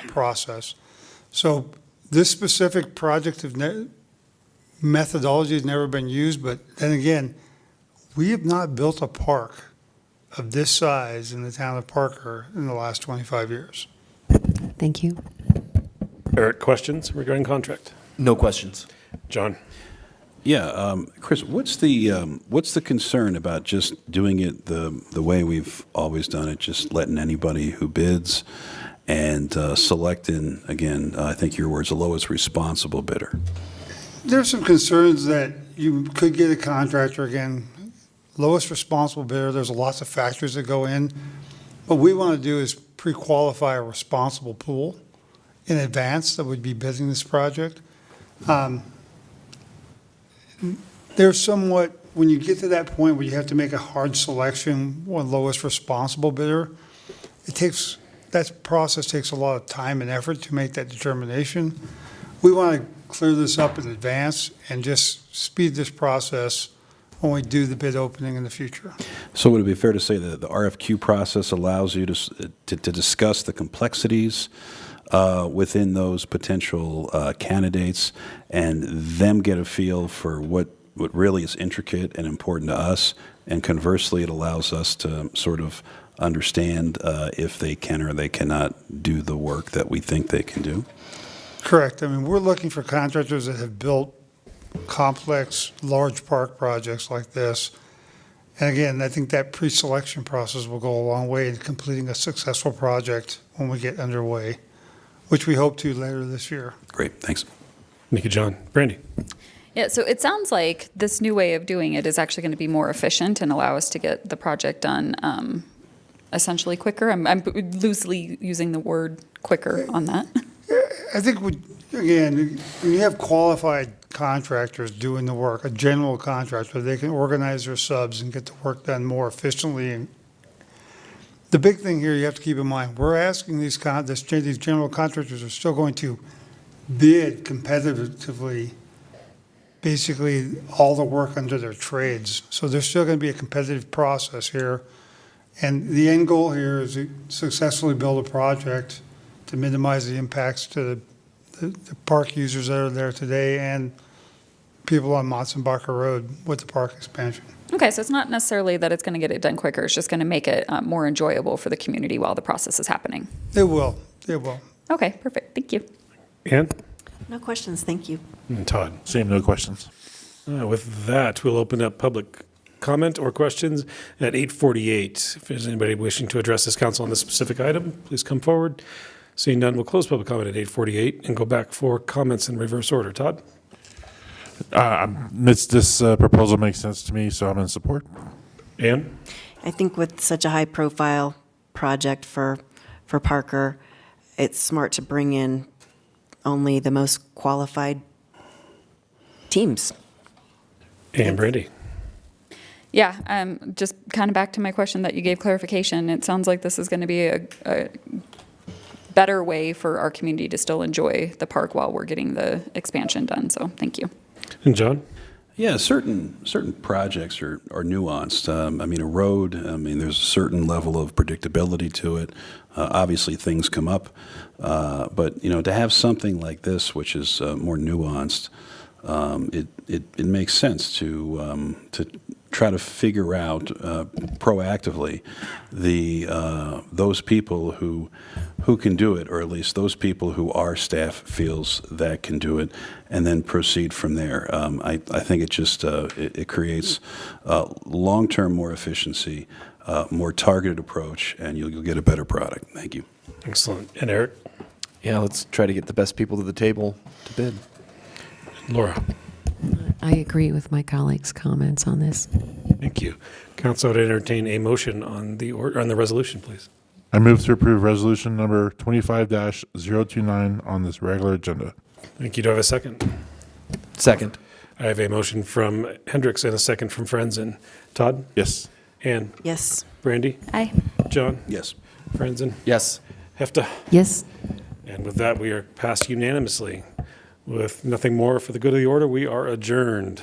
process. So this specific project of methodology has never been used, but then again, we have not built a park of this size in the town of Parker in the last 25 years. Thank you. Eric, questions regarding contract? No questions. John? Chris, what's the concern about just doing it the way we've always done it, just letting anybody who bids and selecting, again, I think your words, the lowest responsible bidder? There's some concerns that you could get a contractor, again, lowest responsible bidder, there's lots of factors that go in. What we want to do is pre-qualify a responsible pool in advance that would be bidding this project. There's somewhat, when you get to that point where you have to make a hard selection, one lowest responsible bidder, that process takes a lot of time and effort to make that determination. We want to clear this up in advance and just speed this process when we do the bid opening in the future. So would it be fair to say that the RFQ process allows you to discuss the complexities within those potential candidates and them get a feel for what really is intricate and important to us, and conversely, it allows us to sort of understand if they can or they cannot do the work that we think they can do? Correct. I mean, we're looking for contractors that have built complex, large park projects like this. And again, I think that pre-selection process will go a long way in completing a successful project when we get underway, which we hope to later this year. Great, thanks. Thank you, John. Brandy? Yeah, so it sounds like this new way of doing it is actually going to be more efficient and allow us to get the project done essentially quicker. I'm loosely using the word quicker on that. I think, again, when you have qualified contractors doing the work, a general contractor, they can organize their subs and get the work done more efficiently. And the big thing here you have to keep in mind, we're asking these general contractors are still going to bid competitively, basically all the work under their trades. So there's still going to be a competitive process here. And the end goal here is to successfully build a project to minimize the impacts to the park users that are there today and people on Motsenbacher Road with the park expansion. Okay, so it's not necessarily that it's going to get it done quicker. It's just going to make it more enjoyable for the community while the process is happening. It will. It will. Okay, perfect. Thank you. Ann? No questions, thank you. And Todd? Same, no questions. With that, we'll open up public comment or questions at 8:48. If there's anybody wishing to address this council on this specific item, please come forward. Seeing none, we'll close public comment at 8:48 and go back for comments in reverse order. Todd? This proposal makes sense to me, so I'm in support. Ann? I think with such a high-profile project for Parker, it's smart to bring in only the most qualified teams. And Brandy? Yeah, just kind of back to my question that you gave clarification. It sounds like this is going to be a better way for our community to still enjoy the park while we're getting the expansion done. So thank you. And John? Yeah, certain projects are nuanced. I mean, a road, there's a certain level of predictability to it. Obviously, things come up. But, to have something like this, which is more nuanced, it makes sense to try to figure out proactively those people who can do it, or at least those people who our staff feels that can do it, and then proceed from there. I think it just it creates long-term more efficiency, more targeted approach, and you'll get a better product. Thank you. Excellent. And Eric? Yeah, let's try to get the best people to the table to bid. Laura? I agree with my colleagues' comments on this. Thank you. Council would entertain a motion on the resolution, please. I move to approve resolution number 25-029 on this regular agenda. Thank you. Do I have a second? Second. I have a motion from Hendricks and a second from Frenzen. Todd? Yes. Ann? Yes. Brandy? Aye. John? Yes. Frenzen? Yes. Hefta? Yes. And with that, we are passed unanimously. With nothing more for the good of the order, we are adjourned.